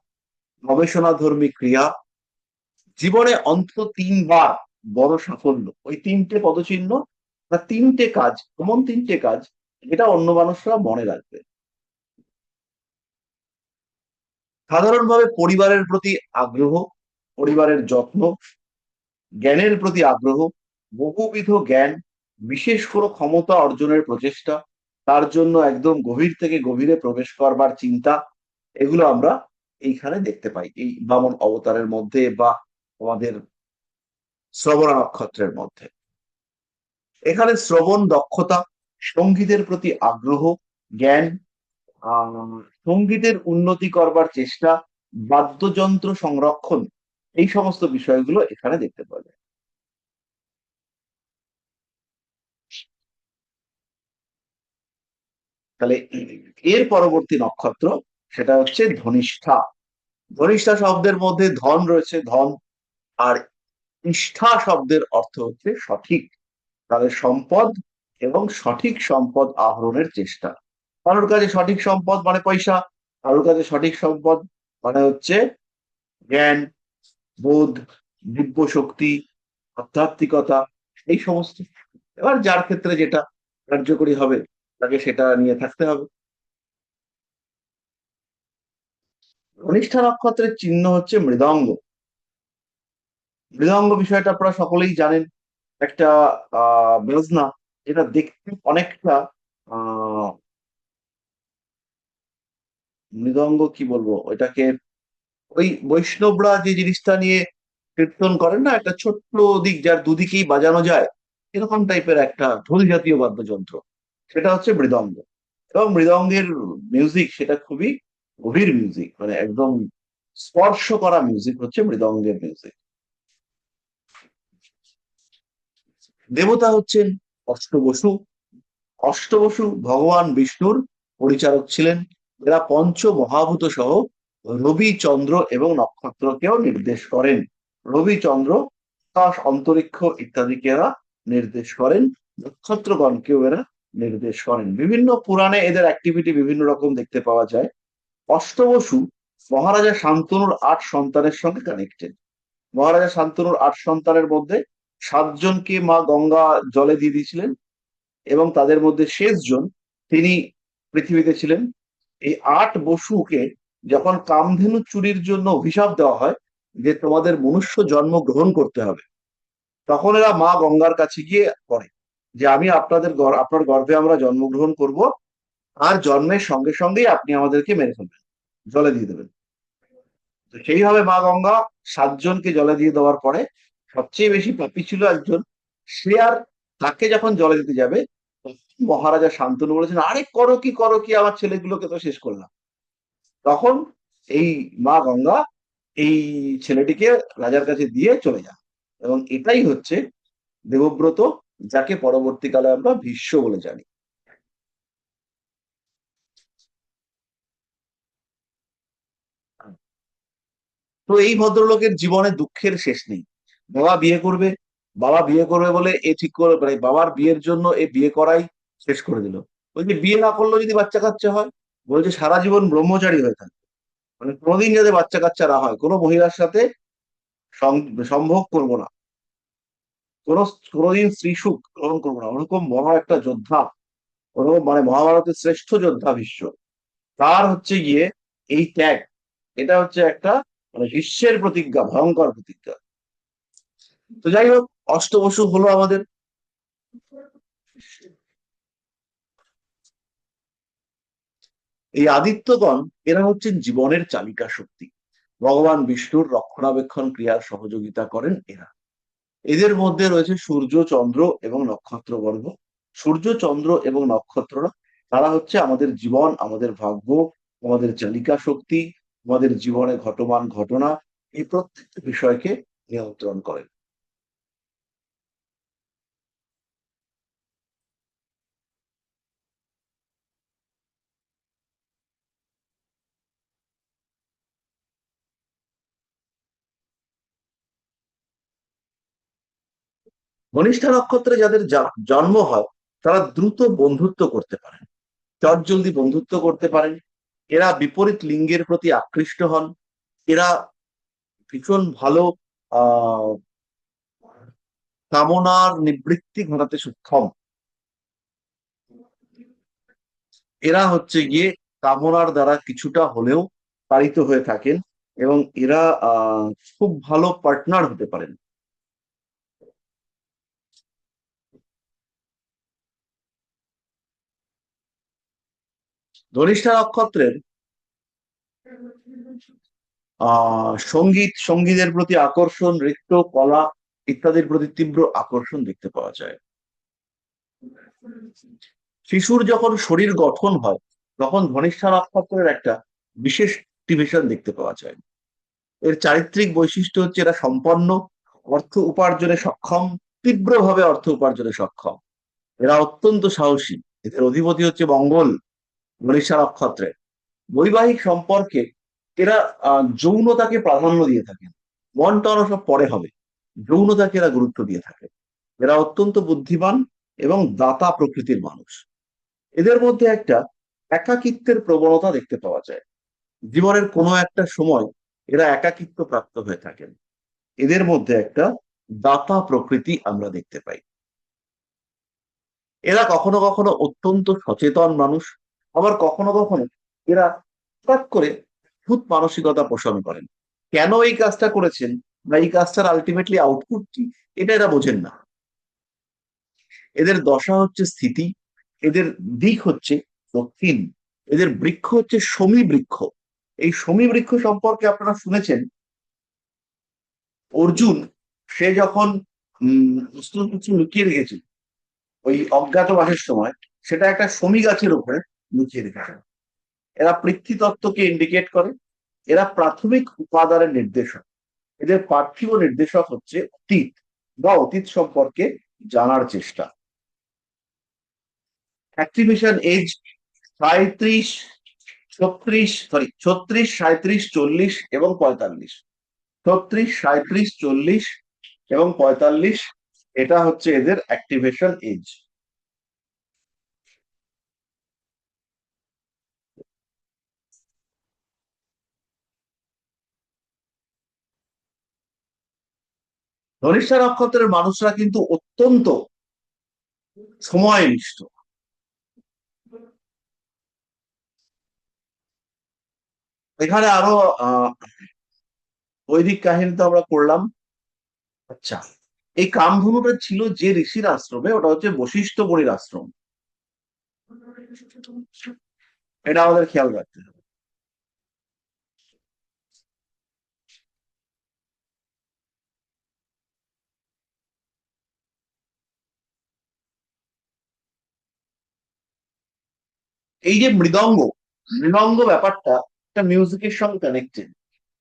গবেষণাধর্মী ক্রিয়া, জীবনে অন্তত তিনবার বড় সাফল্য, ওই তিনটে পদচিহ্ন বা তিনটে কাজ, এমন তিনটে কাজ যেটা অন্য মানুষরা মনে রাখবে। সাধারণভাবে পরিবারের প্রতি আগ্রহ, পরিবারের যত্ন, জ্ঞানের প্রতি আগ্রহ, বহুবিধ জ্ঞান, বিশেষ কোনো ক্ষমতা অর্জনের প্রচেষ্টা, তার জন্য একদম গভীর থেকে গভীরে প্রবেশ করবার চিন্তা, এগুলো আমরা এইখানে দেখতে পাই এই বামন অবতারের মধ্যে বা আমাদের শ্রবণ নক্ষত্রের মধ্যে। এখানে শ্রবণ দক্ষতা, সঙ্গীতের প্রতি আগ্রহ, জ্ঞান, আহ সঙ্গীতের উন্নতি করবার চেষ্টা, বাদ্যযন্ত্র সংরক্ষণ, এই সমস্ত বিষয়গুলো এখানে দেখতে পাওয়া যায়। তাহলে এর পরবর্তী নক্ষত্র সেটা হচ্ছে ধনিষ্ঠা। ধনিষ্ঠা শব্দের মধ্যে ধন রয়েছে, ধন। আর নিষ্ঠা শব্দের অর্থ হচ্ছে সঠিক, তাদের সম্পদ এবং সঠিক সম্পদ আহরণের চেষ্টা। কারোর কাছে সঠিক সম্পদ মানে পয়সা, কারোর কাছে সঠিক সম্পদ মানে হচ্ছে জ্ঞান, বোধ, দিব্য শক্তি, আধ্যাত্মিকতা, এই সমস্ত। এবার যার ক্ষেত্রে যেটা কার্যকরী হবে তাকে সেটা নিয়ে থাকতে হবে। ধনিষ্ঠা নক্ষত্রের চিহ্ন হচ্ছে মৃদঙ্গ। মৃদঙ্গ বিষয়টা আপনারা সকলেই জানেন, একটা বাজনা, যেটা দেখতে অনেকটা আহ মৃদঙ্গ কি বলবো ওইটাকে, ওই বৈষ্ণবরা যে জিনিসটা নিয়ে কীর্তন করেন না, একটা ছোট্ট দিক যার দুদিকেই বাজানো যায়, এরকম টাইপের একটা ঢোল জাতীয় বাদ্যযন্ত্র, সেটা হচ্ছে মৃদঙ্গ। এবং মৃদঙ্গের মিউজিক সেটা খুবই গভীর মিউজিক, মানে একদম স্পর্শ করা মিউজিক হচ্ছে মৃদঙ্গের মিউজিক। দেবতা হচ্ছেন অষ্টবসু। অষ্টবসু ভগবান বিষ্ণুর পরিচারক ছিলেন। এরা পঞ্চ মহাভূত সহ রবি, চন্দ্র এবং নক্ষত্রকেও নির্দেশ করেন। রবি, চন্দ্র, আকাশ, অন্তরিক্ষ ইত্যাদিকে এরা নির্দেশ করেন। নক্ষত্রগণকেও এরা নির্দেশ করেন। বিভিন্ন পুরাণে এদের অ্যাক্টিভিটি বিভিন্ন রকম দেখতে পাওয়া যায়। অষ্টবসু মহারাজা শান্তনুর 8 সন্তানের সঙ্গে কানেক্টেড। মহারাজা শান্তনুর 8 সন্তানের মধ্যে 7 জনকে মা গঙ্গা জলে দিয়ে দিয়েছিলেন, এবং তাদের মধ্যে শেষজন তিনি পৃথিবীতে ছিলেন। এই 8 বসুকে যখন কামধেনু চুরির জন্য অভিশাপ দেওয়া হয় যে তোমাদের মনুষ্য জন্ম গ্রহণ করতে হবে, তখন এরা মা গঙ্গার কাছে গিয়ে পড়ে যে আমি আপনার গর্ভে আমরা জন্মগ্রহণ করব, আর জন্মের সঙ্গে সঙ্গেই আপনি আমাদেরকে মেরে ফেলবেন, জলে দিয়ে দেবেন। তো সেইভাবে মা গঙ্গা 7 জনকে জলে দিয়ে দেওয়ার পরে সবচেয়ে বেশি পাপী ছিল একজন। সে আর তাকে যখন জলে দিতে যাবে, তখন মহারাজা শান্তনু বলেছেন আরে করো কি করো কি, আমার ছেলেগুলোকে তো শেষ করলাম। তখন এই মা গঙ্গা এই ছেলেটিকে রাজার কাছে দিয়ে চলে যান। এবং এটাই হচ্ছে দেবব্রত, যাকে পরবর্তীকালে আমরা ভীষ্ম বলে জানি। তো এই ভদ্রলোকের জীবনে দুঃখের শেষ নেই। বাবা বিয়ে করবে, বাবা বিয়ে করবে বলে এ ঠিক করে, মানে বাবার বিয়ের জন্য এ বিয়ে করাই শেষ করে দিল। বলছে বিয়ে না করলেও যদি বাচ্চা কাচ্চা হয়, বলছে সারা জীবন ব্রহ্মচারী হয়ে থাকে, মানে কোনোদিন যাতে বাচ্চা কাচ্চা না হয়, কোনো মহিলার সাথে সম্ভোগ করবো না, কোনো কোনোদিন স্ত্রী সুখ গ্রহণ করবো না। ওরকম বড় একটা যোদ্ধা, ওরকম মানে মহাভারতের শ্রেষ্ঠ যোদ্ধা ভীষ্ম, তার হচ্ছে গিয়ে এই ত্যাগ, এটা হচ্ছে একটা মানে বিশ্বের প্রতিজ্ঞা, ভয়ঙ্কর প্রতিজ্ঞা। তো যাই হোক, অষ্টবসু হলো আমাদের। এই আদিত্যগণ এরা হচ্ছেন জীবনের চালিকা শক্তি। ভগবান বিষ্ণুর রক্ষণাবেক্ষণ ক্রিয়ার সহযোগিতা করেন এরা। এদের মধ্যে রয়েছে সূর্য, চন্দ্র এবং নক্ষত্রবর্গ। সূর্য, চন্দ্র এবং নক্ষত্ররা, তারা হচ্ছে আমাদের জীবন, আমাদের ভাগ্য, আমাদের চালিকা শক্তি, আমাদের জীবনে ঘটমান ঘটনা, এই প্রত্যেকটা বিষয়কে নিয়ন্ত্রণ করে। ধনিষ্ঠা নক্ষত্রে যাদের জন্ম হয়, তারা দ্রুত বন্ধুত্ব করতে পারেন, চটজলদি বন্ধুত্ব করতে পারেন। এরা বিপরীত লিঙ্গের প্রতি আকৃষ্ট হন। এরা ভীষণ ভালো আহ কামনার নিবৃত্তি ঘটাতে সক্ষম। এরা হচ্ছে গিয়ে কামনার দ্বারা কিছুটা হলেও পালিত হয়ে থাকেন, এবং এরা খুব ভালো পার্টনার হতে পারেন। ধনিষ্ঠা নক্ষত্রের সঙ্গীত, সঙ্গীতের প্রতি আকর্ষণ, নৃত্য, কলা ইত্যাদির প্রতি তীব্র আকর্ষণ দেখতে পাওয়া যায়। শিশুর যখন শরীর গঠন হয় তখন ধনিষ্ঠা নক্ষত্রের একটা বিশেষ অ্যাক্টিভেশন দেখতে পাওয়া যায়। এর চারিত্রিক বৈশিষ্ট্য হচ্ছে এরা সম্পন্ন, অর্থ উপার্জনে সক্ষম, তীব্রভাবে অর্থ উপার্জনে সক্ষম। এরা অত্যন্ত সাহসী। এদের অধিপতি হচ্ছে মঙ্গল ধনিষ্ঠা নক্ষত্রে। বৈবাহিক সম্পর্কে এরা যৌনতাকে প্রাধান্য দিয়ে থাকেন। মন টন সব পরে হবে, যৌনতাকে এরা গুরুত্ব দিয়ে থাকে। এরা অত্যন্ত বুদ্ধিমান এবং দাতা প্রকৃতির মানুষ। এদের মধ্যে একটা একাকিত্বের প্রবণতা দেখতে পাওয়া যায়। জীবনের কোনো একটা সময় এরা একাকিত্ব প্রাপ্ত হয়ে থাকেন। এদের মধ্যে একটা দাতা প্রকৃতি আমরা দেখতে পাই। এরা কখনো কখনো অত্যন্ত সচেতন মানুষ, আবার কখনো কখনো এরা হঠাৎ করে ভূত মানসিকতা পোষণ করেন। কেন এই কাজটা করেছেন বা এই কাজটার আলটিমেটলি আউটপুট কি, এটা এরা বোঝেন না। এদের দশা হচ্ছে স্থিতি, এদের দিক হচ্ছে দক্ষিণ, এদের বৃক্ষ হচ্ছে শমী বৃক্ষ। এই শমী বৃক্ষ সম্পর্কে আপনারা শুনেছেন, অর্জুন সে যখন অস্ত্র কিছু লুকিয়ে রেখেছিল ওই অজ্ঞাতবাসের সময়, সেটা একটা শমী গাছের উপরে লুকিয়ে রেখেছে। এরা পৃথ্বীতত্ত্বকে ইন্ডিকেট করে। এরা প্রাথমিক উপাদানের নির্দেশক। এদের পার্থিব নির্দেশক হচ্ছে অতীত বা অতীত সম্পর্কে জানার চেষ্টা। অ্যাক্টিভেশন এজ 37, 36, 37, 40 এবং 45। 36, 37, 40 এবং 45, এটা হচ্ছে এদের অ্যাক্টিভেশন এজ। ধনিষ্ঠা নক্ষত্রের মানুষরা কিন্তু অত্যন্ত সময়নিষ্ঠ। এখানে আরো আহ বৈদিক কাহিনী তো আমরা করলাম। আচ্ছা, এই কামধনুটা ছিল যে ঋষির আশ্রমে, ওটা হচ্ছে বশিষ্ঠ মুনির আশ্রম। এটা আমাদের খেয়াল রাখতে হবে। এই যে মৃদঙ্গ, মৃদঙ্গ ব্যাপারটা একটা মিউজিকের সঙ্গে কানেক্টেড।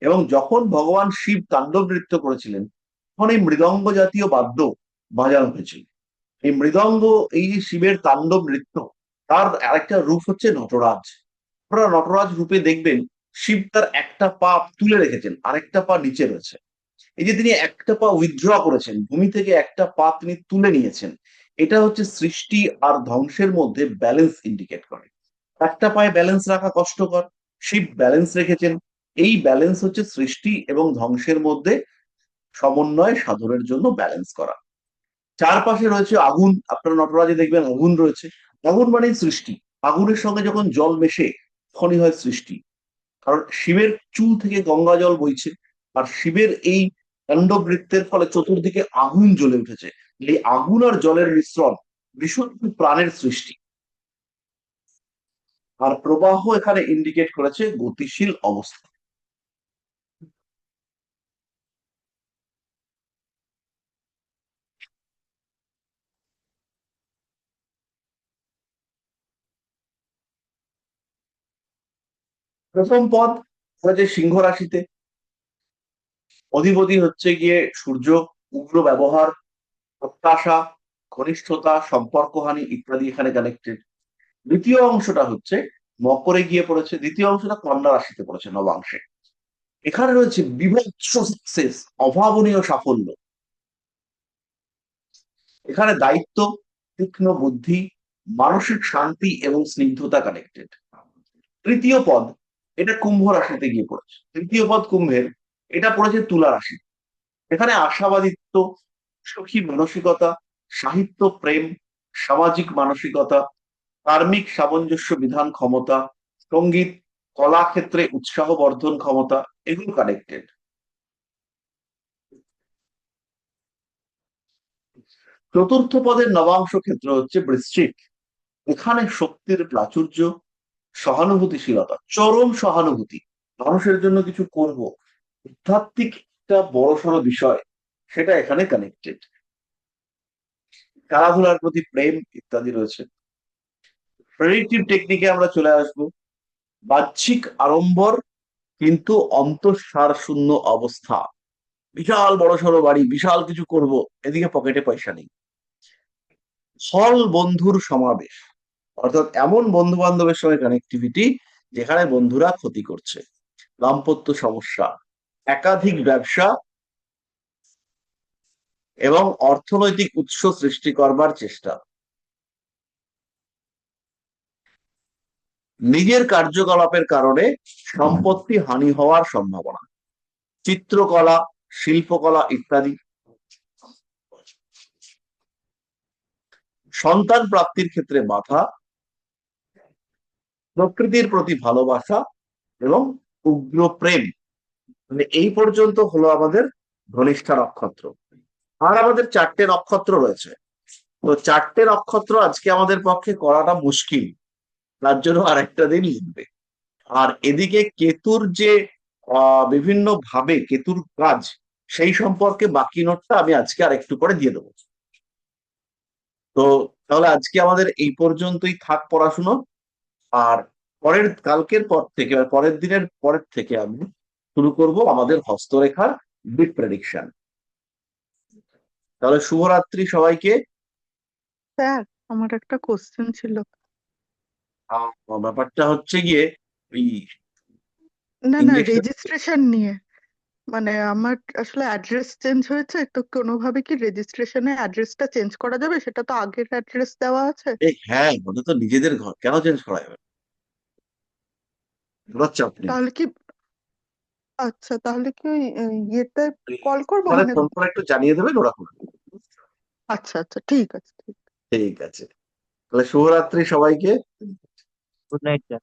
এবং যখন ভগবান শিব তাণ্ডব নৃত্য করেছিলেন তখন এই মৃদঙ্গ জাতীয় বাদ্য বাজানো হয়েছিল। এই মৃদঙ্গ, এই যে শিবের তাণ্ডব নৃত্য, তার আরেকটা রূপ হচ্ছে নটরাজ। আপনারা নটরাজ রূপে দেখবেন শিব তার একটা পা তুলে রেখেছেন, আরেকটা পা নিচে রয়েছে। এই যে তিনি একটা পা উইথড্র করেছেন, ভূমি থেকে একটা পা তিনি তুলে নিয়েছেন, এটা হচ্ছে সৃষ্টি আর ধ্বংসের মধ্যে ব্যালেন্স ইন্ডিকেট করে। একটা পায়ে ব্যালেন্স রাখা কষ্টকর, শিব ব্যালেন্স রেখেছেন। এই ব্যালেন্স হচ্ছে সৃষ্টি এবং ধ্বংসের মধ্যে সমন্বয় সাধনের জন্য ব্যালেন্স করা। চারপাশে রয়েছে আগুন, আপনারা নটরাজে দেখবেন আগুন রয়েছে। আগুন মানেই সৃষ্টি। আগুনের সঙ্গে যখন জল মেশে তখনই হয় সৃষ্টি। কারণ শিবের চুল থেকে গঙ্গা জল বইছে, আর শিবের এই তাণ্ডব নৃত্যের ফলে চতুর্দিকে আগুন জ্বলে উঠেছে। এই আগুন আর জলের মিশ্রণ বিশুদ্ধ প্রাণের সৃষ্টি। আর প্রবাহ এখানে ইন্ডিকেট করেছে গতিশীল অবস্থা। প্রথম পদ হচ্ছে সিংহ রাশিতে, অধিপতি হচ্ছে গিয়ে সূর্য। উগ্র ব্যবহার, প্রত্যাশা, ঘনিষ্ঠতা, সম্পর্কহানি ইত্যাদি এখানে কানেক্টেড। দ্বিতীয় অংশটা হচ্ছে মকরে গিয়ে পড়েছে, দ্বিতীয় অংশটা কন্যা রাশিতে পড়েছে নবাংশে। এখানে রয়েছে বিভৎস সাকসেস, অভাবনীয় সাফল্য। এখানে দায়িত্ব, তীক্ষ্ণ বুদ্ধি, মানসিক শান্তি এবং স্নিগ্ধতা কানেক্টেড। তৃতীয় পদ, এটা কুম্ভ রাশিতে গিয়ে পড়েছে। তৃতীয় পদ কুম্ভের, এটা পড়েছে তুলা রাশি। এখানে আশাবাদিত্ব, সুখী মানসিকতা, সাহিত্য প্রেম, সামাজিক মানসিকতা, কার্মিক সামঞ্জস্য বিধান ক্ষমতা, সঙ্গীত, কলাক্ষেত্রে উৎসাহ বর্ধন ক্ষমতা, এগুলো কানেক্টেড। চতুর্থ পদের নবাংশ ক্ষেত্র হচ্ছে বৃশ্চিক। এখানে শক্তির প্রাচুর্য, সহানুভূতিশীলতা, চরম সহানুভূতি। মানুষের জন্য কিছু করব, আধ্যাত্মিক একটা বড়সড় বিষয়, সেটা এখানে কানেক্টেড। খেলাধুলার প্রতি প্রেম ইত্যাদি রয়েছে। প্রেডিক্টিভ টেকনিকে আমরা চলে আসবো। বাহ্যিক আড়ম্বর কিন্তু অন্তঃসার শূন্য অবস্থা। বিশাল বড়সড় বাড়ি, বিশাল কিছু করব, এদিকে পকেটে পয়সা নেই। ছল বন্ধুর সমাবেশ, অর্থাৎ এমন বন্ধু বান্ধবের সঙ্গে কানেক্টিভিটি যেখানে বন্ধুরা ক্ষতি করছে। দাম্পত্য সমস্যা, একাধিক ব্যবসা এবং অর্থনৈতিক উৎস সৃষ্টি করবার চেষ্টা। নিজের কার্যকলাপের কারণে সম্পত্তি হানি হওয়ার সম্ভাবনা। চিত্রকলা, শিল্পকলা ইত্যাদি। সন্তান প্রাপ্তির ক্ষেত্রে বাধা, প্রকৃতির প্রতি ভালোবাসা এবং উগ্র প্রেম। মানে এই পর্যন্ত হলো আমাদের ধনিষ্ঠা নক্ষত্র। আর আমাদের 4টে নক্ষত্র রয়েছে। তো 4টে নক্ষত্র আজকে আমাদের পক্ষে করাটা মুশকিল, তার জন্য আরেকটা দিন লিখবে। আর এদিকে কেতুর যে বিভিন্ন ভাবে কেতুর কাজ, সেই সম্পর্কে বাকি নোটটা আমি আজকে আর একটু পরে দিয়ে দেবো। তো তাহলে আজকে আমাদের এই পর্যন্তই থাক পড়াশুনো। আর কালকের পর থেকে বা পরের দিনের পরের থেকে আমি শুরু করব আমাদের হস্তরেখার বিট প্রেডিকশন। তাহলে শুভরাত্রি সবাইকে।
স্যার, আমার একটা কোশ্চেন ছিল।
ব্যাপারটা হচ্ছে গিয়ে ওই
না না,
ইঞ্জেকশন।
রেজিস্ট্রেশন নিয়ে। মানে আমার আসলে অ্যাড্রেস চেঞ্জ হয়েছে, তো কোনোভাবে কি রেজিস্ট্রেশনে অ্যাড্রেসটা চেঞ্জ করা যাবে? সেটা তো আগের অ্যাড্রেস দেওয়া আছে।
হ্যাঁ, ওটা তো নিজেদের ঘর, কেন চেঞ্জ করা যাবে? ওরা চাপ নেই।
তাহলে কি, আচ্ছা তাহলে কি ওই ইয়েতে কল করবো
মানে
মানে?
ফোন করে একটু জানিয়ে দেবেন, ওরা করে দেবে।
আচ্ছা আচ্ছা, ঠিক আছে, ঠিক।
ঠিক আছে। তাহলে শুভরাত্রি সবাইকে।
Good night sir.